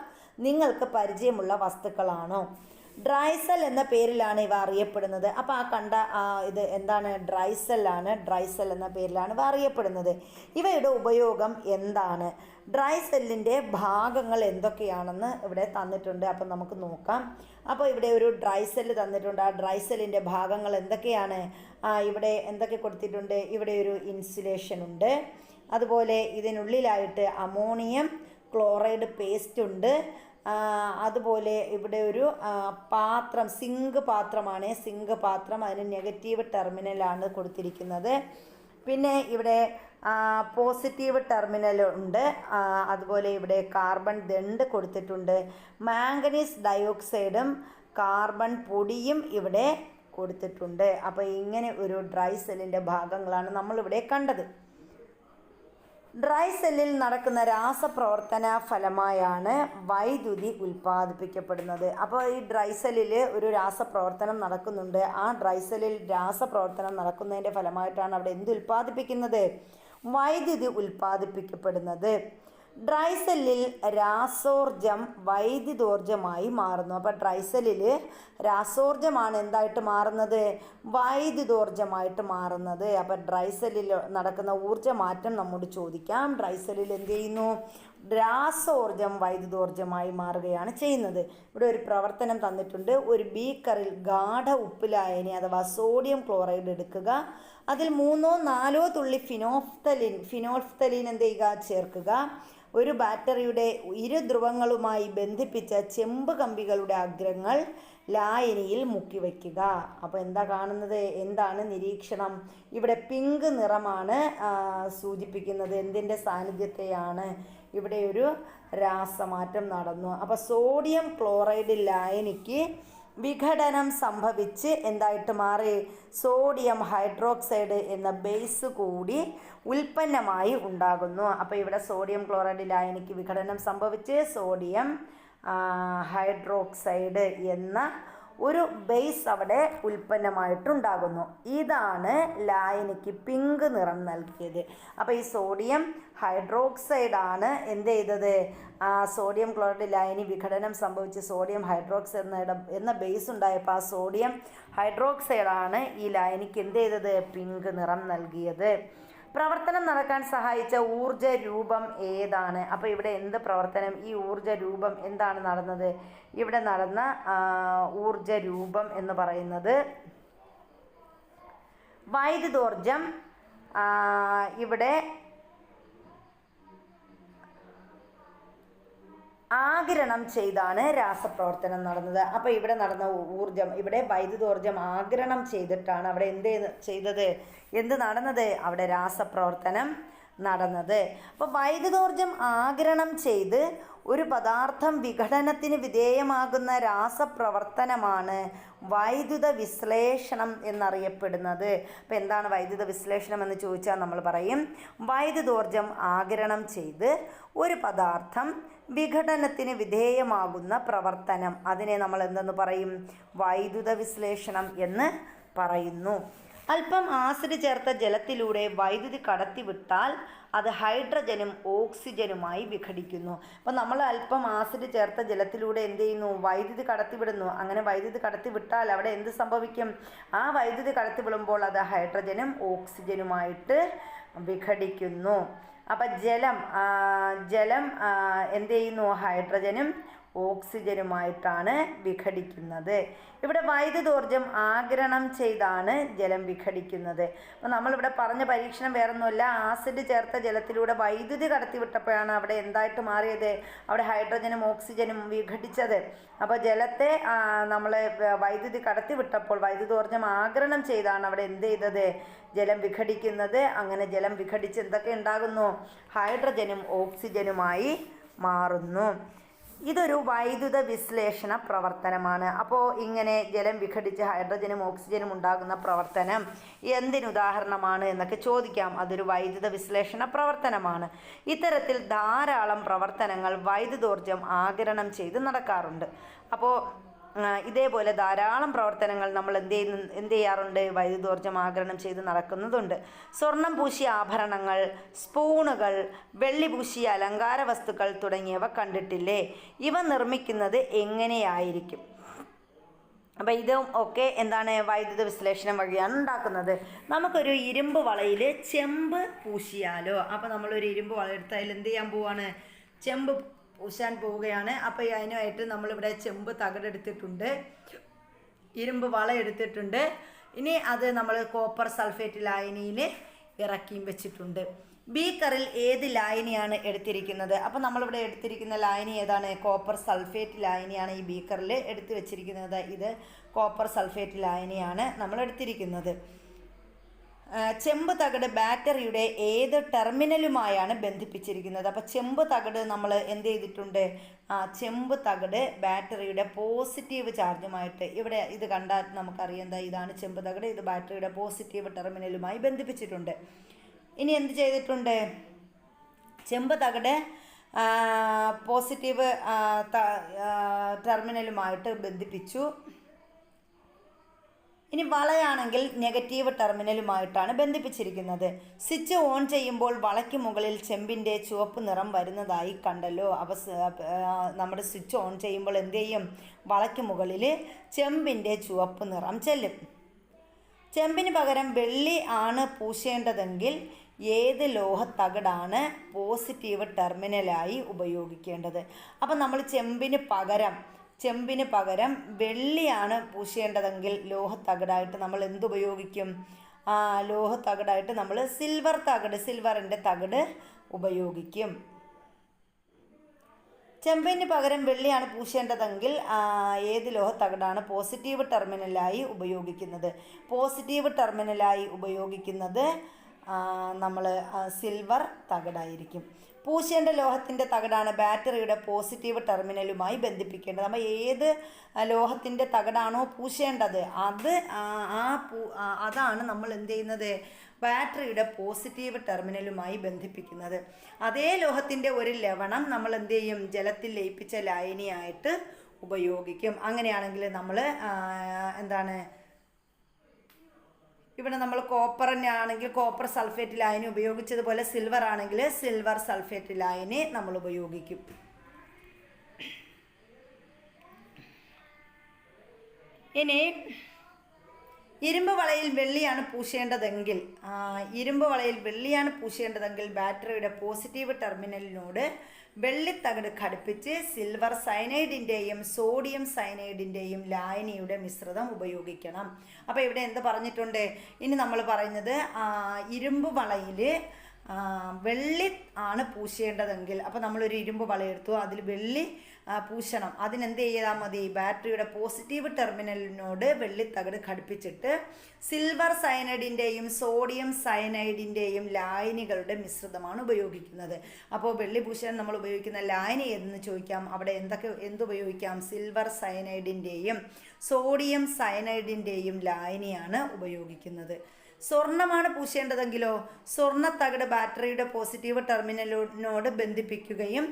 നിങ്ങൾക്ക് പരിചയമുള്ള വസ്തുക്കളാണോ? ഡ്രൈസെൽ എന്ന പേരിലാണ് ഇവ അറിയപ്പെടുന്നത്. അപ്പോൾ ഇത് എന്താണ്? ഡ്രൈസെല്ലാണ്. ഡ്രൈസെൽ എന്ന പേരിലാണ് ഇവ അറിയപ്പെടുന്നത്. ഇവയുടെ ഉപയോഗം എന്താണ്? ഡ്രൈസെല്ലിൻ്റെ ഭാഗങ്ങൾ എന്തൊക്കെയാണെന്ന് ഇവിടെ തന്നിട്ടുണ്ട്. അപ്പം നമുക്ക് നോക്കാം. അപ്പോൾ ഇവിടെ ഒരു ഡ്രൈസെല്ല് തന്നിട്ടുണ്ട്. ആ ഡ്രൈസെല്ലിൻ്റെ ഭാഗങ്ങൾ എന്തൊക്കെയാണ്? ഇവിടെ എന്തൊക്കെ കൊടുത്തിട്ടുണ്ട്? ഇവിടെ ഒരു ഇൻസുലേഷൻ ഉണ്ട്. അതുപോലെ ഇതിനുള്ളിലായിട്ട് അമോണിയം ക്ലോറൈഡ് പേസ്റ്റ് ഉണ്ട്. അതുപോലെ ഇവിടെ ഒരു പാത്രം, സിങ്ക് പാത്രമാണ്. സിങ്ക് പാത്രം, അതിന് നെഗറ്റീവ് ടെർമിനലാണ് കൊടുത്തിരിക്കുന്നത്. പിന്നെ ഇവിടെ പോസിറ്റീവ് ടെർമിനൽ ഉണ്ട്. അതുപോലെ ഇവിടെ കാർബൺ ദണ്ട് കൊടുത്തിട്ടുണ്ട്. മാംഗനീസ് ഡയോക്സൈഡും കാർബൺ പൊടിയും ഇവിടെ കൊടുത്തിട്ടുണ്ട്. അപ്പോൾ ഇങ്ങനെ ഒരു ഡ്രൈസെല്ലിൻ്റെ ഭാഗങ്ങളാണ് നമ്മളിവിടെ കണ്ടത്. ഡ്രൈസെല്ലിൽ നടക്കുന്ന രാസപ്രവർത്തന ഫലമായാണ് വൈദ്യുതി ഉൽപ്പാദിപ്പിക്കപ്പെടുന്നത്. അപ്പോൾ ഈ ഡ്രൈസെല്ലിൽ ഒരു രാസപ്രവർത്തനം നടക്കുന്നുണ്ട്. ആ ഡ്രൈസെല്ലിൽ രാസപ്രവർത്തനം നടക്കുന്നതിൻ്റെ ഫലമായിട്ടാണ് അവിടെ എന്ത് ഉൽപ്പാദിപ്പിക്കുന്നത്? വൈദ്യുതി ഉൽപ്പാദിപ്പിക്കപ്പെടുന്നത്. ഡ്രൈസെല്ലിൽ രാസോർജം വൈദ്യുതോർജ്ജമായി മാറുന്നു. അപ്പോൾ ഡ്രൈസെല്ലിൽ രാസോർജമാണ് എന്തായിട്ട് മാറുന്നത്? വൈദ്യുതോർജ്ജമായിട്ട് മാറുന്നത്. അപ്പോൾ ഡ്രൈസെല്ലിൽ നടക്കുന്ന ഊർജ്ജമാറ്റം നമ്മോട് ചോദിക്കാം. ഡ്രൈസെല്ലിൽ എന്ത് ചെയ്യുന്നു? രാസോർജം വൈദ്യുതോർജ്ജമായി മാറുകയാണ് ചെയ്യുന്നത്. ഇവിടെ ഒരു പ്രവർത്തനം തന്നിട്ടുണ്ട്. ഒരു ബീക്കറിൽ ഗാഢ ഉപ്പ് ലായനി അഥവാ സോഡിയം ക്ലോറൈഡ് എടുക്കുക. അതിൽ 3-4 തുള്ളി ഫിനോൾഫ്തലീൻ എന്ത് ചെയ്യുക? ചേർക്കുക. ഒരു ബാറ്ററിയുടെ ഇരുധ്രുവങ്ങളുമായി ബന്ധിപ്പിച്ച ചെമ്പ് കമ്പികളുടെ അഗ്രങ്ങൾ ലായനിയിൽ മുക്കി വയ്ക്കുക. അപ്പോൾ എന്താ കാണുന്നത്? എന്താണ് നിരീക്ഷണം? ഇവിടെ പിങ്ക് നിറമാണ് സൂചിപ്പിക്കുന്നത്. എന്തിൻ്റെ സാന്നിധ്യത്തെയാണ്? ഇവിടെ ഒരു രാസമാറ്റം നടന്നു. അപ്പോൾ സോഡിയം ക്ലോറൈഡ് ലായനിക്ക് വിഘടനം സംഭവിച്ച് എന്തായിട്ട് മാറി? സോഡിയം ഹൈഡ്രോക്സൈഡ് എന്ന ബേസ് കൂടി ഉൽപ്പന്നമായി ഉണ്ടാകുന്നു. അപ്പോൾ ഇവിടെ സോഡിയം ക്ലോറൈഡ് ലായനിക്ക് വിഘടനം സംഭവിച്ച് സോഡിയം ഹൈഡ്രോക്സൈഡ് എന്ന ഒരു ബേസ് അവിടെ ഉൽപ്പന്നമായിട്ടുണ്ടാകുന്നു. ഇതാണ് ലായനിക്ക് പിങ്ക് നിറം നൽകിയത്. അപ്പോൾ ഈ സോഡിയം ഹൈഡ്രോക്സൈഡാണ് എന്ത് ചെയ്തത്? സോഡിയം ക്ലോറൈഡ് ലായനി വിഘടനം സംഭവിച്ച് സോഡിയം ഹൈഡ്രോക്സൈഡ് എന്ന ബേസ് ഉണ്ടായപ്പോൾ ആ സോഡിയം ഹൈഡ്രോക്സൈഡാണ് ഈ ലായനിക്ക് എന്ത് ചെയ്തത്? പിങ്ക് നിറം നൽകിയത്. പ്രവർത്തനം നടക്കാൻ സഹായിച്ച ഊർജ രൂപം ഏതാണ്? അപ്പോൾ ഇവിടെ എന്ത് പ്രവർത്തനം? ഈ ഊർജ രൂപം എന്താണ് നടന്നത്? ഇവിടെ നടന്ന ഊർജ രൂപം എന്ന് പറയുന്നത് വൈദ്യുതോർജം ഇവിടെ ആഗിരണം ചെയ്താണ് രാസപ്രവർത്തനം നടന്നത്. അപ്പോൾ ഇവിടെ നടന്ന ഊർജം, ഇവിടെ വൈദ്യുതോർജം ആഗിരണം ചെയ്തിട്ടാണ് അവിടെ എന്ത് നടന്നത്? അവിടെ രാസപ്രവർത്തനം നടന്നത്. അപ്പോൾ വൈദ്യുതോർജം ആഗിരണം ചെയ്ത് ഒരു പദാർത്ഥം വിഘടനത്തിന് വിധേയമാകുന്ന രാസപ്രവർത്തനമാണ് വൈദ്യുത വിശ്ലേഷണം എന്നറിയപ്പെടുന്നത്. അപ്പോൾ എന്താണ് വൈദ്യുത വിശ്ലേഷണം എന്ന് ചോദിച്ചാൽ നമ്മൾ പറയും, വൈദ്യുതോർജം ആഗിരണം ചെയ്ത് ഒരു പദാർത്ഥം വിഘടനത്തിന് വിധേയമാകുന്ന പ്രവർത്തനം, അതിനെ നമ്മൾ എന്തെന്ന് പറയും? വൈദ്യുത വിശ്ലേഷണം എന്ന് പറയുന്നു. അല്പം ആസിഡ് ചേർത്ത ജലത്തിലൂടെ വൈദ്യുതി കടത്തിവിട്ടാൽ അത് ഹൈഡ്രജനും ഓക്സിജനുമായി വിഘടിക്കുന്നു. അപ്പോൾ നമ്മൾ അല്പം ആസിഡ് ചേർത്ത ജലത്തിലൂടെ എന്ത് ചെയ്യുന്നു? വൈദ്യുതി കടത്തിവിടുന്നു. അങ്ങനെ വൈദ്യുതി കടത്തിവിട്ടാൽ അവിടെ എന്ത് സംഭവിക്കും? ആ വൈദ്യുതി കടത്തിവിടുമ്പോൾ അത് ഹൈഡ്രജനും ഓക്സിജനുമായിട്ട് വിഘടിക്കുന്നു. അപ്പം ജലം എന്ത് ചെയ്യുന്നു? ഹൈഡ്രജനും ഓക്സിജനുമായിട്ടാണ് വിഘടിക്കുന്നത്. ഇവിടെ വൈദ്യുതോർജം ആഗിരണം ചെയ്താണ് ജലം വിഘടിക്കുന്നത്. അപ്പോൾ നമ്മളിവിടെ പറഞ്ഞ പരീക്ഷണം വേറൊന്നുമല്ല, ആസിഡ് ചേർത്ത ജലത്തിലൂടെ വൈദ്യുതി കടത്തിവിട്ടപ്പോഴാണ് അവിടെ എന്തായിട്ട് മാറിയത്? അവിടെ ഹൈഡ്രജനും ഓക്സിജനും വിഘടിച്ചത്. അപ്പോൾ ജലത്തെ നമ്മൾ വൈദ്യുതി കടത്തിവിട്ടപ്പോൾ വൈദ്യുതോർജം ആഗിരണം ചെയ്താണ് അവിടെ എന്ത് ചെയ്തത്? ജലം വിഘടിക്കുന്നത്. അങ്ങനെ ജലം വിഘടിച്ച് എന്തൊക്കെ ഉണ്ടാകുന്നു? ഹൈഡ്രജനും ഓക്സിജനുമായി മാറുന്നു. ഇതൊരു വൈദ്യുത വിശ്ലേഷണ പ്രവർത്തനമാണ്. അപ്പോൾ ഇങ്ങനെ ജലം വിഘടിച്ച് ഹൈഡ്രജനും ഓക്സിജനും ഉണ്ടാകുന്ന പ്രവർത്തനം എന്തിനുദാഹരണമാണ് എന്നൊക്കെ ചോദിക്കാം. അതൊരു വൈദ്യുത വിശ്ലേഷണ പ്രവർത്തനമാണ്. ഇത്തരത്തിൽ ധാരാളം പ്രവർത്തനങ്ങൾ വൈദ്യുതോർജം ആഗിരണം ചെയ്ത് നടക്കാറുണ്ട്. അപ്പോൾ ഇതേപോലെ ധാരാളം പ്രവർത്തനങ്ങൾ നമ്മൾ എന്ത് ചെയ്യാറുണ്ട്? വൈദ്യുതോർജം ആഗിരണം ചെയ്ത് നടക്കുന്നതുണ്ട്. സ്വർണം പൂശിയ ആഭരണങ്ങൾ, സ്പൂണുകൾ, വെള്ളി പൂശിയ അലങ്കാര വസ്തുക്കൾ തുടങ്ങിയവ കണ്ടിട്ടില്ലേ? ഇവ നിർമ്മിക്കുന്നത് എങ്ങനെയായിരിക്കും? അപ്പോൾ ഇതും ഒക്കെ എന്താണ്? വൈദ്യുത വിശ്ലേഷണം വഴിയാണ് ഉണ്ടാക്കുന്നത്. നമുക്കൊരു ഇരുമ്പ് വളയിൽ ചെമ്പ് പൂശിയാലോ? അപ്പോൾ നമ്മളൊരു ഇരുമ്പ് വള എടുത്താൽ എന്ത് ചെയ്യാൻ പോവാണ്? ചെമ്പ് പൂശാൻ പോവുകയാണ്. അപ്പോൾ അതിനായിട്ട് നമ്മളിവിടെ ചെമ്പ് തകിടെടുത്തിട്ടുണ്ട്, ഇരുമ്പ് വള എടുത്തിട്ടുണ്ട്. ഇനി അത് നമ്മൾ കോപ്പർ സൾഫേറ്റ് ലായനിയിൽ ഇറക്കിയും വെച്ചിട്ടുണ്ട്. ബീക്കറിൽ ഏത് ലായനിയാണ് എടുത്തിരിക്കുന്നത്? അപ്പോൾ നമ്മളിവിടെ എടുത്തിരിക്കുന്ന ലായനി ഏതാണ്? കോപ്പർ സൾഫേറ്റ് ലായനിയാണ് ഈ ബീക്കറിൽ എടുത്തു വെച്ചിരിക്കുന്നത്. ഇത് കോപ്പർ സൾഫേറ്റ് ലായനിയാണ് നമ്മൾ എടുത്തിരിക്കുന്നത്. ചെമ്പ് തകിട് ബാറ്ററിയുടെ ഏത് ടെർമിനലുമായാണ് ബന്ധിപ്പിച്ചിരിക്കുന്നത്? അപ്പോൾ ചെമ്പ് തകിട് നമ്മൾ എന്ത് ചെയ്തിട്ടുണ്ട്? ചെമ്പ് തകിട് ബാറ്ററിയുടെ പോസിറ്റീവ് ചാർജുമായിട്ട്, ഇവിടെ ഇത് കണ്ടാൽ നമുക്കറിയാം ഇതാണ് ചെമ്പ് തകിട്, ഇത് ബാറ്ററിയുടെ പോസിറ്റീവ് ടെർമിനലുമായി ബന്ധിപ്പിച്ചിട്ടുണ്ട്. ഇനി എന്ത് ചെയ്തിട്ടുണ്ട്? ചെമ്പ് തകിട് പോസിറ്റീവ് ടെർമിനലുമായിട്ട് ബന്ധിപ്പിച്ചു. ഇനി വളയാണെങ്കിൽ നെഗറ്റീവ് ടെർമിനലുമായിട്ടാണ് ബന്ധിപ്പിച്ചിരിക്കുന്നത്. സ്വിച്ച് ഓൺ ചെയ്യുമ്പോൾ വളയ്ക്ക് മുകളിൽ ചെമ്പിൻ്റെ ചുവപ്പ് നിറം വരുന്നതായി കണ്ടല്ലോ. അപ്പോൾ നമ്മുടെ സ്വിച്ച് ഓൺ ചെയ്യുമ്പോൾ എന്ത് ചെയ്യും? വളയ്ക്ക് മുകളിൽ ചെമ്പിൻ്റെ ചുവപ്പ് നിറം ചെല്ലും. ചെമ്പിന് പകരം വെള്ളി ആണ് പൂശേണ്ടതെങ്കിൽ ഏത് ലോഹത്തകിടാണ് പോസിറ്റീവ് ടെർമിനലായി ഉപയോഗിക്കേണ്ടത്? അപ്പം നമ്മൾ ചെമ്പിന് പകരം വെള്ളിയാണ് പൂശേണ്ടതെങ്കിൽ ലോഹത്തകിടായിട്ട് നമ്മൾ എന്തുപയോഗിക്കും? ലോഹത്തകിടായിട്ട് നമ്മൾ സിൽവറിൻ്റെ തകിട് ഉപയോഗിക്കും. ചെമ്പിന് പകരം വെള്ളിയാണ് പൂശേണ്ടതെങ്കിൽ ഏത് ലോഹത്തകിടാണ് പോസിറ്റീവ് ടെർമിനലായി ഉപയോഗിക്കുന്നത്? പോസിറ്റീവ് ടെർമിനലായി ഉപയോഗിക്കുന്നത് നമ്മൾ സിൽവർ തകിടായിരിക്കും. പൂശേണ്ട ലോഹത്തിൻ്റെ തകിടാണ് ബാറ്ററിയുടെ പോസിറ്റീവ് ടെർമിനലുമായി ബന്ധിപ്പിക്കേണ്ടത്. നമ്മൾ ഏത് ലോഹത്തിൻ്റെ തകിടാണോ പൂശേണ്ടത് അതാണ് നമ്മൾ എന്ത് ചെയ്യുന്നത്? ബാറ്ററിയുടെ പോസിറ്റീവ് ടെർമിനലുമായി ബന്ധിപ്പിക്കുന്നത്. അതേ ലോഹത്തിൻ്റെ ഒരു ലവണം നമ്മൾ എന്ത് ചെയ്യും? ജലത്തിൽ ലയിപ്പിച്ച ലായനിയായിട്ട് ഉപയോഗിക്കും. അങ്ങനെയാണെങ്കിൽ നമ്മൾ ഇവിടെ നമ്മൾ കോപ്പറിനാണെങ്കിൽ കോപ്പർ സൾഫേറ്റ് ലായനി ഉപയോഗിച്ചതുപോലെ സിൽവർ ആണെങ്കിൽ സിൽവർ സൾഫേറ്റ് ലായനി നമ്മൾ ഉപയോഗിക്കും. ഇനി ഇരുമ്പ് വളയിൽ വെള്ളിയാണ് പൂശേണ്ടതെങ്കിൽ ബാറ്ററിയുടെ പോസിറ്റീവ് ടെർമിനലിനോട് വെള്ളിത്തകിട് ഘടിപ്പിച്ച് സിൽവർ സയനൈഡിൻ്റെയും സോഡിയം സയനൈഡിൻ്റെയും ലായനിയുടെ മിശ്രിതം ഉപയോഗിക്കണം. അപ്പോൾ ഇവിടെ എന്ത് പറഞ്ഞിട്ടുണ്ട്? ഇനി നമ്മൾ പറയുന്നത് ഇരുമ്പ് വളയിൽ വെള്ളി ആണ് പൂശേണ്ടതെങ്കിൽ, അപ്പോൾ നമ്മളൊരു ഇരുമ്പ് വളയെടുത്തു, അതിൽ വെള്ളി പൂശണം. അതിനെന്ത് ചെയ്താൽ മതി? ബാറ്ററിയുടെ പോസിറ്റീവ് ടെർമിനലിനോട് വെള്ളിത്തകിട് ഘടിപ്പിച്ചിട്ട് സിൽവർ സയനൈഡിൻ്റെയും സോഡിയം സയനൈഡിൻ്റെയും ലായനികളുടെ മിശ്രിതമാണ് ഉപയോഗിക്കുന്നത്. അപ്പോൾ വെള്ളി പൂശാൻ നമ്മൾ ഉപയോഗിക്കുന്ന ലായനി എന്ന് ചോദിക്കാം. അവിടെ എന്തുപയോഗിക്കാം? സിൽവർ സയനൈഡിൻ്റെയും സോഡിയം സയനൈഡിൻ്റെയും ലായനിയാണ് ഉപയോഗിക്കുന്നത്. സ്വർണ്ണമാണ് പൂശേണ്ടതെങ്കിലോ സ്വർണ്ണത്തകിട് ബാറ്ററിയുടെ പോസിറ്റീവ് ടെർമിനലിനോട് ബന്ധിപ്പിക്കുകയും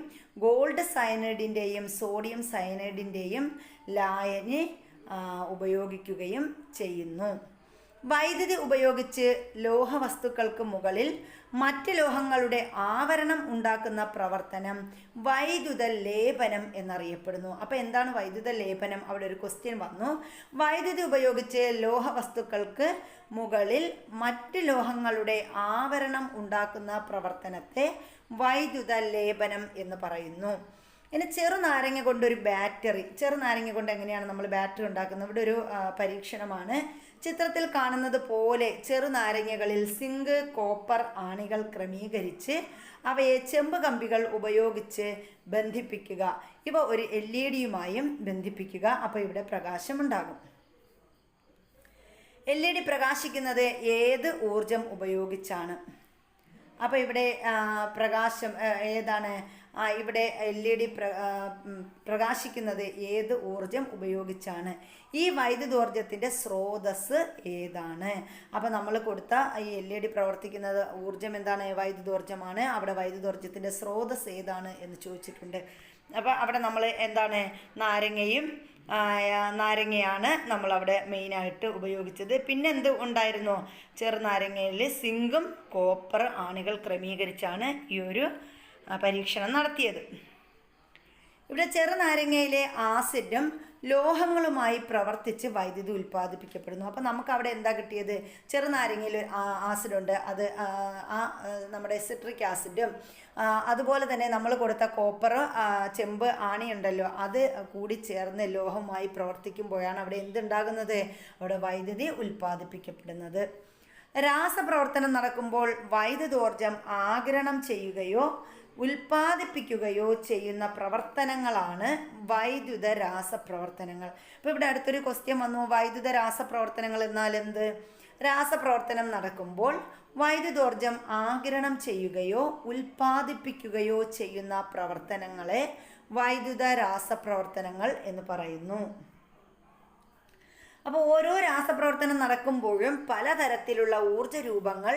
ഗോൾഡ് സയനൈഡിൻ്റെയും സോഡിയം സയനൈഡിൻ്റെയും ലായനി ഉപയോഗിക്കുകയും ചെയ്യുന്നു. വൈദ്യുതി ഉപയോഗിച്ച് ലോഹവസ്തുക്കൾക്ക് മുകളിൽ മറ്റ് ലോഹങ്ങളുടെ ആവരണം ഉണ്ടാക്കുന്ന പ്രവർത്തനം വൈദ്യുത ലേപനം എന്നറിയപ്പെടുന്നു. അപ്പോൾ എന്താണ് വൈദ്യുത ലേപനം? അവിടെ ഒരു ക്വസ്റ്റ്യൻ വന്നു. വൈദ്യുതി ഉപയോഗിച്ച് ലോഹവസ്തുക്കൾക്ക് മുകളിൽ മറ്റ് ലോഹങ്ങളുടെ ആവരണം ഉണ്ടാക്കുന്ന പ്രവർത്തനത്തെ വൈദ്യുത ലേപനം എന്ന് പറയുന്നു. ഇനി ചെറുനാരങ്ങ കൊണ്ടൊരു ബാറ്ററി, ചെറുനാരങ്ങ കൊണ്ട് എങ്ങനെയാണ് നമ്മൾ ബാറ്ററി ഉണ്ടാക്കുന്നത്? ഇവിടെ ഒരു പരീക്ഷണമാണ്. ചിത്രത്തിൽ കാണുന്നത് പോലെ ചെറുനാരങ്ങകളിൽ സിങ്ക്, കോപ്പർ ആണികൾ ക്രമീകരിച്ച് അവയെ ചെമ്പ് കമ്പികൾ ഉപയോഗിച്ച് ബന്ധിപ്പിക്കുക. ഇവ ഒരു LED-യുമായും ബന്ധിപ്പിക്കുക. അപ്പോൾ ഇവിടെ പ്രകാശമുണ്ടാകും. LED പ്രകാശിക്കുന്നത് ഏത് ഊർജം ഉപയോഗിച്ചാണ്? അപ്പോൾ ഇവിടെ പ്രകാശം ഏതാണ്? ഇവിടെ LED പ്രകാശിക്കുന്നത് ഏത് ഊർജം ഉപയോഗിച്ചാണ്? ഈ വൈദ്യുതോർജത്തിൻ്റെ സ്രോതസ് ഏതാണ്? അപ്പോൾ നമ്മൾ കൊടുത്ത ഈ LED പ്രവർത്തിക്കുന്നത് ഊർജം എന്താണ്? വൈദ്യുതോർജമാണ്. അവിടെ വൈദ്യുതോർജത്തിൻ്റെ സ്രോതസ് ഏതാണ് എന്ന് ചോദിച്ചിട്ടുണ്ട്. അപ്പോൾ അവിടെ നമ്മൾ എന്താണ്? നാരങ്ങയാണ് നമ്മളവിടെ മെയിനായിട്ട് ഉപയോഗിച്ചത്. പിന്നെ എന്ത് ഉണ്ടായിരുന്നു? ചെറുനാരങ്ങയിൽ സിങ്കും കോപ്പർ ആണികൾ ക്രമീകരിച്ചാണ് ഈ ഒരു പരീക്ഷണം നടത്തിയത്. ഇവിടെ ചെറുനാരങ്ങയിലെ ആസിഡും ലോഹങ്ങളുമായി പ്രവർത്തിച്ച് വൈദ്യുതി ഉൽപ്പാദിപ്പിക്കപ്പെടുന്നു. അപ്പോൾ നമുക്ക് അവിടെ എന്താ കിട്ടിയത്? ചെറുനാരങ്ങയിൽ ആസിഡുണ്ട്, അത് നമ്മുടെ സിട്രിക് ആസിഡും അതുപോലെ തന്നെ നമ്മൾ കൊടുത്ത കോപ്പർ ചെമ്പ് ആണിയുണ്ടല്ലോ, അത് കൂടി ചേർന്ന് ലോഹവുമായി പ്രവർത്തിക്കുമ്പോഴാണ് അവിടെ എന്തുണ്ടാകുന്നത്? അവിടെ വൈദ്യുതി ഉൽപ്പാദിപ്പിക്കപ്പെടുന്നത്. രാസപ്രവർത്തനം നടക്കുമ്പോൾ വൈദ്യുതോർജം ആഗിരണം ചെയ്യുകയോ ഉൽപ്പാദിപ്പിക്കുകയോ ചെയ്യുന്ന പ്രവർത്തനങ്ങളാണ് വൈദ്യുത രാസപ്രവർത്തനങ്ങൾ. അപ്പോൾ ഇവിടെ അടുത്തൊരു ക്വസ്റ്റ്യൻ വന്നു. വൈദ്യുത രാസപ്രവർത്തനങ്ങൾ എന്നാൽ എന്ത്? രാസപ്രവർത്തനം നടക്കുമ്പോൾ വൈദ്യുതോർജം ആഗിരണം ചെയ്യുകയോ ഉൽപ്പാദിപ്പിക്കുകയോ ചെയ്യുന്ന പ്രവർത്തനങ്ങളെ വൈദ്യുത രാസപ്രവർത്തനങ്ങൾ എന്ന് പറയുന്നു. അപ്പോൾ ഓരോ രാസപ്രവർത്തനം നടക്കുമ്പോഴും പലതരത്തിലുള്ള ഊർജ രൂപങ്ങൾ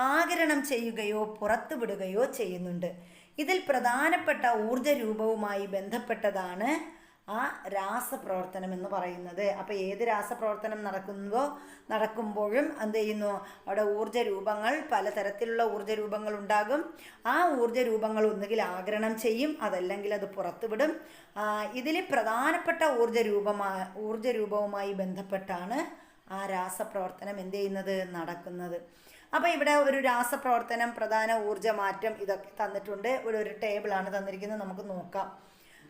ആഗിരണം ചെയ്യുകയോ പുറത്തുവിടുകയോ ചെയ്യുന്നുണ്ട്. ഇതിൽ പ്രധാനപ്പെട്ട ഊർജ രൂപവുമായി ബന്ധപ്പെട്ടതാണ് ആ രാസപ്രവർത്തനം എന്ന് പറയുന്നത്. അപ്പോൾ ഏത് രാസപ്രവർത്തനം നടക്കുമ്പോഴും എന്ത് ചെയ്യുന്നു? അവിടെ ഊർജ രൂപങ്ങൾ, പലതരത്തിലുള്ള ഊർജ രൂപങ്ങൾ ഉണ്ടാകും. ആ ഊർജ രൂപങ്ങൾ ഒന്നുകിൽ ആഗിരണം ചെയ്യും, അതല്ലെങ്കിൽ അത് പുറത്തുവിടും. ഇതിൽ പ്രധാനപ്പെട്ട ഊർജ രൂപവുമായി ബന്ധപ്പെട്ടാണ് ആ രാസപ്രവർത്തനം എന്ത് ചെയ്യുന്നത്? നടക്കുന്നത്. അപ്പോൾ ഇവിടെ ഒരു രാസപ്രവർത്തനം, പ്രധാന ഊർജ്ജമാറ്റം ഇതൊക്കെ തന്നിട്ടുണ്ട്. ഇവിടെ ഒരു ടേബിളാണ് തന്നിരിക്കുന്നത്, നമുക്ക് നോക്കാം.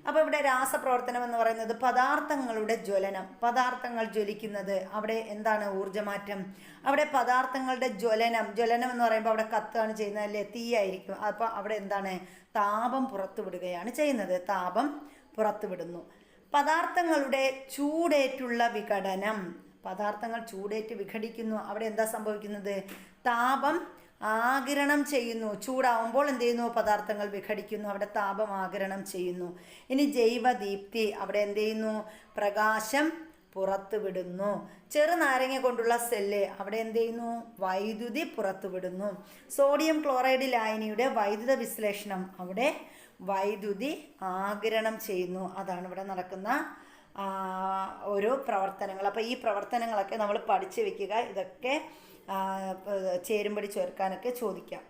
അപ്പോൾ ഇവിടെ രാസപ്രവർത്തനം എന്ന് പറയുന്നത് പദാർത്ഥങ്ങളുടെ ജ്വലനം, പദാർത്ഥങ്ങൾ ജ്വലിക്കുന്നത്, അവിടെ എന്താണ് ഊർജ്ജമാറ്റം? അവിടെ പദാർത്ഥങ്ങളുടെ ജ്വലനം എന്ന് പറയുമ്പോൾ അവിടെ കത്തുകയാണ് ചെയ്യുന്നത് അല്ലേ? തീയായിരിക്കും. അപ്പോൾ അവിടെ എന്താണ്? താപം പുറത്തുവിടുകയാണ് ചെയ്യുന്നത്, താപം പുറത്തുവിടുന്നു. പദാർത്ഥങ്ങളുടെ ചൂടേറ്റുള്ള വിഘടനം, പദാർത്ഥങ്ങൾ ചൂടേറ്റ് വിഘടിക്കുന്നു. അവിടെ എന്താ സംഭവിക്കുന്നത്? താപം ആഗിരണം ചെയ്യുന്നു. ചൂടാവുമ്പോൾ എന്ത് ചെയ്യുന്നു? പദാർത്ഥങ്ങൾ വിഘടിക്കുന്നു, അവിടെ താപം ആഗിരണം ചെയ്യുന്നു. ഇനി ജൈവദീപ്തി, അവിടെ എന്ത് ചെയ്യുന്നു? പ്രകാശം പുറത്തുവിടുന്നു. ചെറുനാരങ്ങ കൊണ്ടുള്ള സെല്ല്, അവിടെ എന്ത് ചെയ്യുന്നു? വൈദ്യുതി പുറത്തുവിടുന്നു. സോഡിയം ക്ലോറൈഡ് ലായനിയുടെ വൈദ്യുത വിശ്ലേഷണം, അവിടെ വൈദ്യുതി ആഗിരണം ചെയ്യുന്നു. അതാണ് ഇവിടെ നടക്കുന്ന ഓരോ പ്രവർത്തനങ്ങൾ. അപ്പോൾ ഈ പ്രവർത്തനങ്ങളൊക്കെ നമ്മൾ പഠിച്ചു വെക്കുക. ഇതൊക്കെ ചേരുംപടി ചേർക്കാനൊക്കെ ചോദിക്കാം.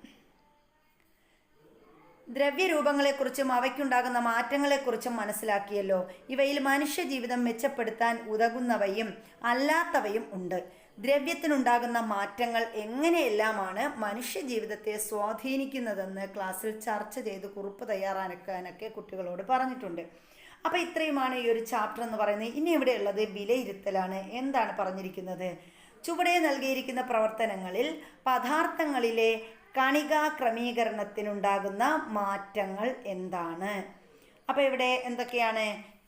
ദ്രവ്യരൂപങ്ങളെക്കുറിച്ചും അവയ്ക്കുണ്ടാകുന്ന മാറ്റങ്ങളെക്കുറിച്ചും മനസ്സിലാക്കിയല്ലോ. ഇവയിൽ മനുഷ്യജീവിതം മെച്ചപ്പെടുത്താൻ ഉതകുന്നവയും അല്ലാത്തവയും ഉണ്ട്. ദ്രവ്യത്തിനുണ്ടാകുന്ന മാറ്റങ്ങൾ എങ്ങനെയെല്ലാമാണ് മനുഷ്യജീവിതത്തെ സ്വാധീനിക്കുന്നതെന്ന് ക്ലാസ്സിൽ ചർച്ച ചെയ്ത് കുറിപ്പ് തയ്യാറാക്കാനൊക്കെ കുട്ടികളോട് പറഞ്ഞിട്ടുണ്ട്. അപ്പോൾ ഇത്രയുമാണ് ഈ ഒരു ചാപ്റ്റർ എന്ന് പറയുന്നത്. ഇനി ഇവിടെ ഉള്ളത് വിലയിരുത്തലാണ്. എന്താണ് പറഞ്ഞിരിക്കുന്നത്? ചുവടെ നൽകിയിരിക്കുന്ന പ്രവർത്തനങ്ങളിൽ പദാർത്ഥങ്ങളിലെ കണികാ ക്രമീകരണത്തിനുണ്ടാകുന്ന മാറ്റങ്ങൾ എന്താണ്? അപ്പോൾ ഇവിടെ എന്തൊക്കെയാണ്?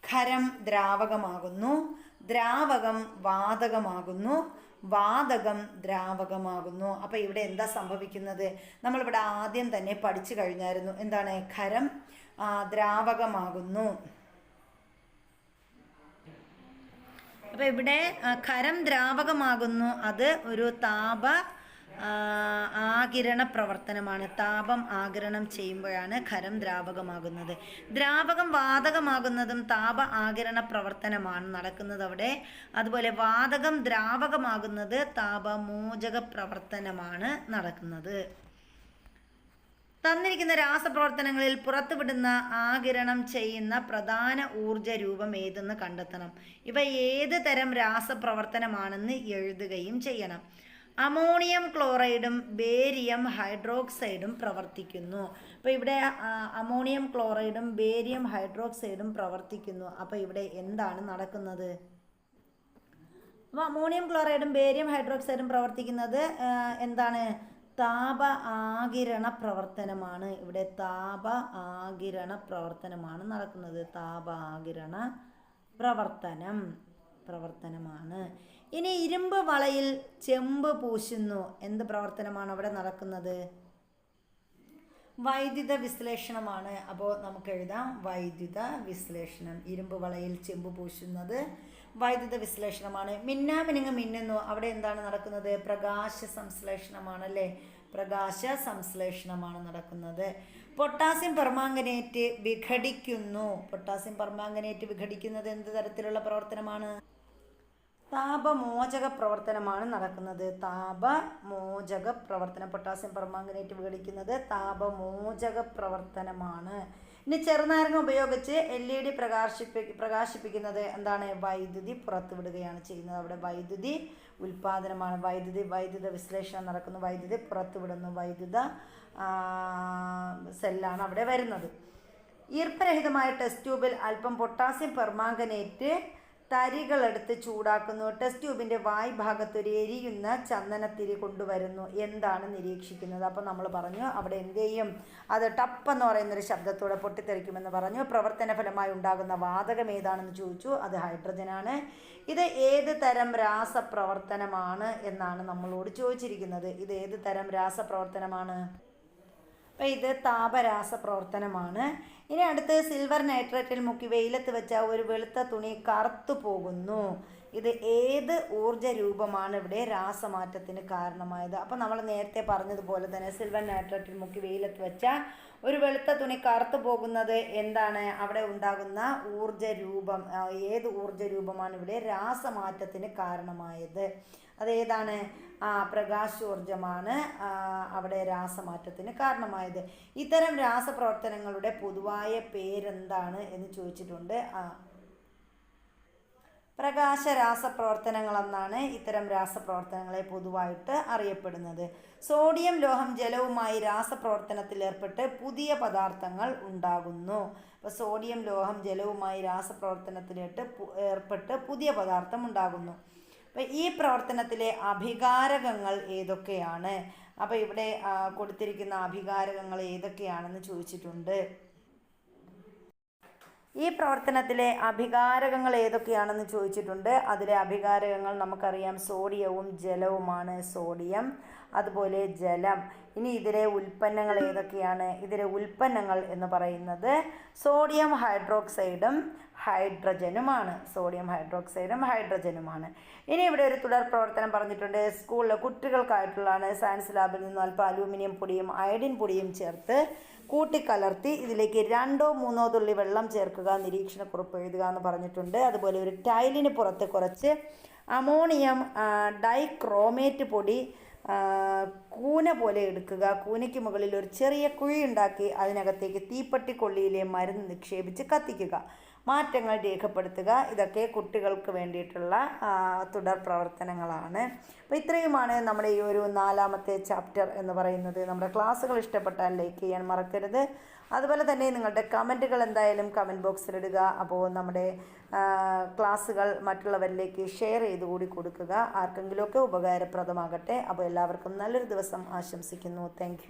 ഖരം ദ്രാവകമാകുന്നു, ദ്രാവകം വാതകമാകുന്നു, വാതകം ദ്രാവകമാകുന്നു. അപ്പോൾ ഇവിടെ എന്താ സംഭവിക്കുന്നത്? നമ്മളിവിടെ ആദ്യം തന്നെ പഠിച്ചു കഴിഞ്ഞായിരുന്നു. എന്താണ്? ഖരം ദ്രാവകമാകുന്നു. അപ്പോൾ ഇവിടെ ഖരം ദ്രാവകമാകുന്നു. അത് ഒരു താപ ആഗിരണ പ്രവർത്തനമാണ്. താപം ആഗിരണം ചെയ്യുമ്പോഴാണ് ഖരം ദ്രാവകമാകുന്നത്. ദ്രാവകം വാതകമാകുന്നതും താപ ആഗിരണ പ്രവർത്തനമാണ് നടക്കുന്നത് അവിടെ. അതുപോലെ വാതകം ദ്രാവകമാകുന്നത് താപമോചക പ്രവർത്തനമാണ് നടക്കുന്നത്. തന്നിരിക്കുന്ന രാസപ്രവർത്തനങ്ങളിൽ പുറത്തുവിടുന്ന ആഗിരണം ചെയ്യുന്ന പ്രധാന ഊർജ രൂപം ഏതെന്ന് കണ്ടെത്തണം. ഇവ ഏത് തരം രാസപ്രവർത്തനമാണെന്ന് എഴുതുകയും ചെയ്യണം. അമോണിയം ക്ലോറൈഡും ബേരിയം ഹൈഡ്രോക്സൈഡും പ്രവർത്തിക്കുന്നു. അപ്പോൾ ഇവിടെ അമോണിയം ക്ലോറൈഡും ബേരിയം ഹൈഡ്രോക്സൈഡും പ്രവർത്തിക്കുന്നു. അപ്പോൾ ഇവിടെ എന്താണ് നടക്കുന്നത്? അപ്പോൾ അമോണിയം ക്ലോറൈഡും ബേരിയം ഹൈഡ്രോക്സൈഡും പ്രവർത്തിക്കുന്നത് എന്താണ്? താപ ആഗിരണ പ്രവർത്തനമാണ്. ഇവിടെ താപ ആഗിരണ പ്രവർത്തനമാണ് നടക്കുന്നത്. താപ ആഗിരണ പ്രവർത്തനമാണ്. ഇനി ഇരുമ്പ് വളയിൽ ചെമ്പ് പൂശുന്നു. എന്ത് പ്രവർത്തനമാണ് അവിടെ നടക്കുന്നത്? വൈദ്യുത വിശ്ലേഷണമാണ്. അപ്പോൾ നമുക്ക് എഴുതാം വൈദ്യുത വിശ്ലേഷണം. ഇരുമ്പ് വളയിൽ ചെമ്പ് പൂശുന്നത് വൈദ്യുത വിശ്ലേഷണമാണ്. മിന്നാമിനുങ്ങ് മിന്നുന്നു. അവിടെ എന്താണ് നടക്കുന്നത്? പ്രകാശ സംശ്ലേഷണമാണ് അല്ലേ? പ്രകാശ സംശ്ലേഷണമാണ് നടക്കുന്നത്. പൊട്ടാസ്യം പെർമാംഗനേറ്റ് വിഘടിക്കുന്നു. പൊട്ടാസ്യം പെർമാംഗനേറ്റ് വിഘടിക്കുന്നത് എന്ത് തരത്തിലുള്ള പ്രവർത്തനമാണ്? താപമോചക പ്രവർത്തനമാണ് നടക്കുന്നത്. താപമോചക പ്രവർത്തനം. പൊട്ടാസ്യം പെർമാംഗനേറ്റ് വിഘടിക്കുന്നത് താപമോചക പ്രവർത്തനമാണ്. ഇനി ചെറുനാരങ്ങ ഉപയോഗിച്ച് LED പ്രകാശിപ്പിക്കുന്നത് എന്താണ്? വൈദ്യുതി പുറത്തുവിടുകയാണ് ചെയ്യുന്നത്. അവിടെ വൈദ്യുതി ഉൽപാദനമാണ്. വൈദ്യുത വിശ്ലേഷണം നടക്കുന്നു. വൈദ്യുതി പുറത്തുവിടുന്നു. വൈദ്യുത സെല്ലാണ് അവിടെ വരുന്നത്. ഈർപ്പരഹിതമായ ടെസ്റ്റ് ട്യൂബിൽ അല്പം പൊട്ടാസ്യം പെർമാംഗനേറ്റ് തരികളെടുത്ത് ചൂടാക്കുന്നു. ടെസ്റ്റ് ട്യൂബിൻ്റെ വായ് ഭാഗത്ത് ഒരു എരിയുന്ന ചന്ദനത്തിരി കൊണ്ടുവരുന്നു. എന്താണ് നിരീക്ഷിക്കുന്നത്? അപ്പോൾ നമ്മൾ പറഞ്ഞു അവിടെ എന്ത് ചെയ്യും? അത് ടപ്പെന്ന് പറയുന്നൊരു ശബ്ദത്തോടെ പൊട്ടിത്തെറിക്കുമെന്ന് പറഞ്ഞു. പ്രവർത്തന ഫലമായി ഉണ്ടാകുന്ന വാതകം ഏതാണെന്ന് ചോദിച്ചു. അത് ഹൈഡ്രജനാണ്. ഇത് ഏത് തരം രാസപ്രവർത്തനമാണ് എന്നാണ് നമ്മളോട് ചോദിച്ചിരിക്കുന്നത്. ഇത് ഏത് തരം രാസപ്രവർത്തനമാണ്? അപ്പോൾ ഇത് താപരാസപ്രവർത്തനമാണ്. ഇനി അടുത്ത് സിൽവർ നൈട്രേറ്റിൽ മുക്കി വെയിലത്ത് വെച്ച ഒരു വെളുത്ത തുണി കറുത്തു പോകുന്നു. ഇത് ഏത് ഊർജ രൂപമാണ് ഇവിടെ രാസമാറ്റത്തിന് കാരണമായത്? അപ്പോൾ നമ്മൾ നേരത്തെ പറഞ്ഞതുപോലെ തന്നെ സിൽവർ നൈട്രേറ്റിൽ മുക്കി വെയിലത്ത് വെച്ച ഒരു വെളുത്ത തുണി കറുത്തു പോകുന്നത് എന്താണ്? അവിടെ ഉണ്ടാകുന്ന ഊർജ രൂപം, ഏത് ഊർജ രൂപമാണ് ഇവിടെ രാസമാറ്റത്തിന് കാരണമായത്? അതേതാണ്? പ്രകാശോർജമാണ് അവിടെ രാസമാറ്റത്തിന് കാരണമായത്. ഇത്തരം രാസപ്രവർത്തനങ്ങളുടെ പൊതുവായ പേരെന്താണ് എന്ന് ചോദിച്ചിട്ടുണ്ട്. പ്രകാശ രാസപ്രവർത്തനങ്ങളെന്നാണ് ഇത്തരം രാസപ്രവർത്തനങ്ങളെ പൊതുവായിട്ട് അറിയപ്പെടുന്നത്. സോഡിയം ലോഹം ജലവുമായി രാസപ്രവർത്തനത്തിൽ ഏർപ്പെട്ട് പുതിയ പദാർത്ഥങ്ങൾ ഉണ്ടാകുന്നു. അപ്പോൾ സോഡിയം ലോഹം ജലവുമായി രാസപ്രവർത്തനത്തിൽ ഏർപ്പെട്ട് പുതിയ പദാർത്ഥം ഉണ്ടാകുന്നു. അപ്പോൾ ഈ പ്രവർത്തനത്തിലെ അഭികാരകങ്ങൾ ഏതൊക്കെയാണ്? അപ്പോൾ ഇവിടെ കൊടുത്തിരിക്കുന്ന അഭികാരകങ്ങൾ ഏതൊക്കെയാണെന്ന് ചോദിച്ചിട്ടുണ്ട്. ഈ പ്രവർത്തനത്തിലെ അഭികാരകങ്ങൾ ഏതൊക്കെയാണെന്ന് ചോദിച്ചിട്ടുണ്ട്. അതിലെ അഭികാരകങ്ങൾ നമുക്കറിയാം, സോഡിയവും ജലവുമാണ്. സോഡിയം, അതുപോലെ ജലം. ഇനി ഇതിലെ ഉൽപ്പന്നങ്ങൾ ഏതൊക്കെയാണ്? ഇതിലെ ഉൽപ്പന്നങ്ങൾ എന്ന് പറയുന്നത് സോഡിയം ഹൈഡ്രോക്സൈഡും ഹൈഡ്രജനുമാണ്. സോഡിയം ഹൈഡ്രോക്സൈഡും ഹൈഡ്രജനുമാണ്. ഇനി ഇവിടെ ഒരു തുടർ പ്രവർത്തനം പറഞ്ഞിട്ടുണ്ട്. സ്കൂളിലെ കുട്ടികൾക്കായിട്ടുള്ളതാണ്. സയൻസ് ലാബിൽ നിന്ന് അല്പം അലൂമിനിയം പൊടിയും അയഡിൻ പൊടിയും ചേർത്ത് കൂട്ടിക്കലർത്തി ഇതിലേക്ക് 2-3 തുള്ളി വെള്ളം ചേർക്കുക, നിരീക്ഷണക്കുറിപ്പ് എഴുതുക എന്ന് പറഞ്ഞിട്ടുണ്ട്. അതുപോലെ ഒരു ടൈലിന് പുറത്ത് കുറച്ച് അമോണിയം ഡൈക്രോമേറ്റ് പൊടി കൂന പോലെ എടുക്കുക. കൂനയ്ക്ക് മുകളിൽ ഒരു ചെറിയ കുഴി ഉണ്ടാക്കി അതിനകത്തേക്ക് തീപ്പെട്ടിക്കൊള്ളിയിലെ മരുന്ന് നിക്ഷേപിച്ച് കത്തിക്കുക. മാറ്റങ്ങൾ രേഖപ്പെടുത്തുക. ഇതൊക്കെ കുട്ടികൾക്ക് വേണ്ടിയിട്ടുള്ള തുടർ പ്രവർത്തനങ്ങളാണ്. അപ്പോൾ ഇത്രയുമാണ് നമ്മുടെ ഈ ഒരു 4ാമത്തെ ചാപ്റ്റർ എന്ന് പറയുന്നത്. നമ്മുടെ ക്ലാസ്സുകൾ ഇഷ്ടപ്പെട്ടാൽ ലൈക്ക് ചെയ്യാൻ മറക്കരുത്. അതുപോലെ തന്നെ നിങ്ങളുടെ കമൻറ്റുകൾ എന്തായാലും കമൻറ്റ് ബോക്സിലിടുക. അപ്പോൾ നമ്മുടെ ക്ലാസ്സുകൾ മറ്റുള്ളവരിലേക്ക് ഷെയർ ചെയ്ത് കൂടി കൊടുക്കുക. ആർക്കെങ്കിലുമൊക്കെ ഉപകാരപ്രദമാകട്ടെ. അപ്പോൾ എല്ലാവർക്കും നല്ലൊരു ദിവസം ആശംസിക്കുന്നു. താങ്ക്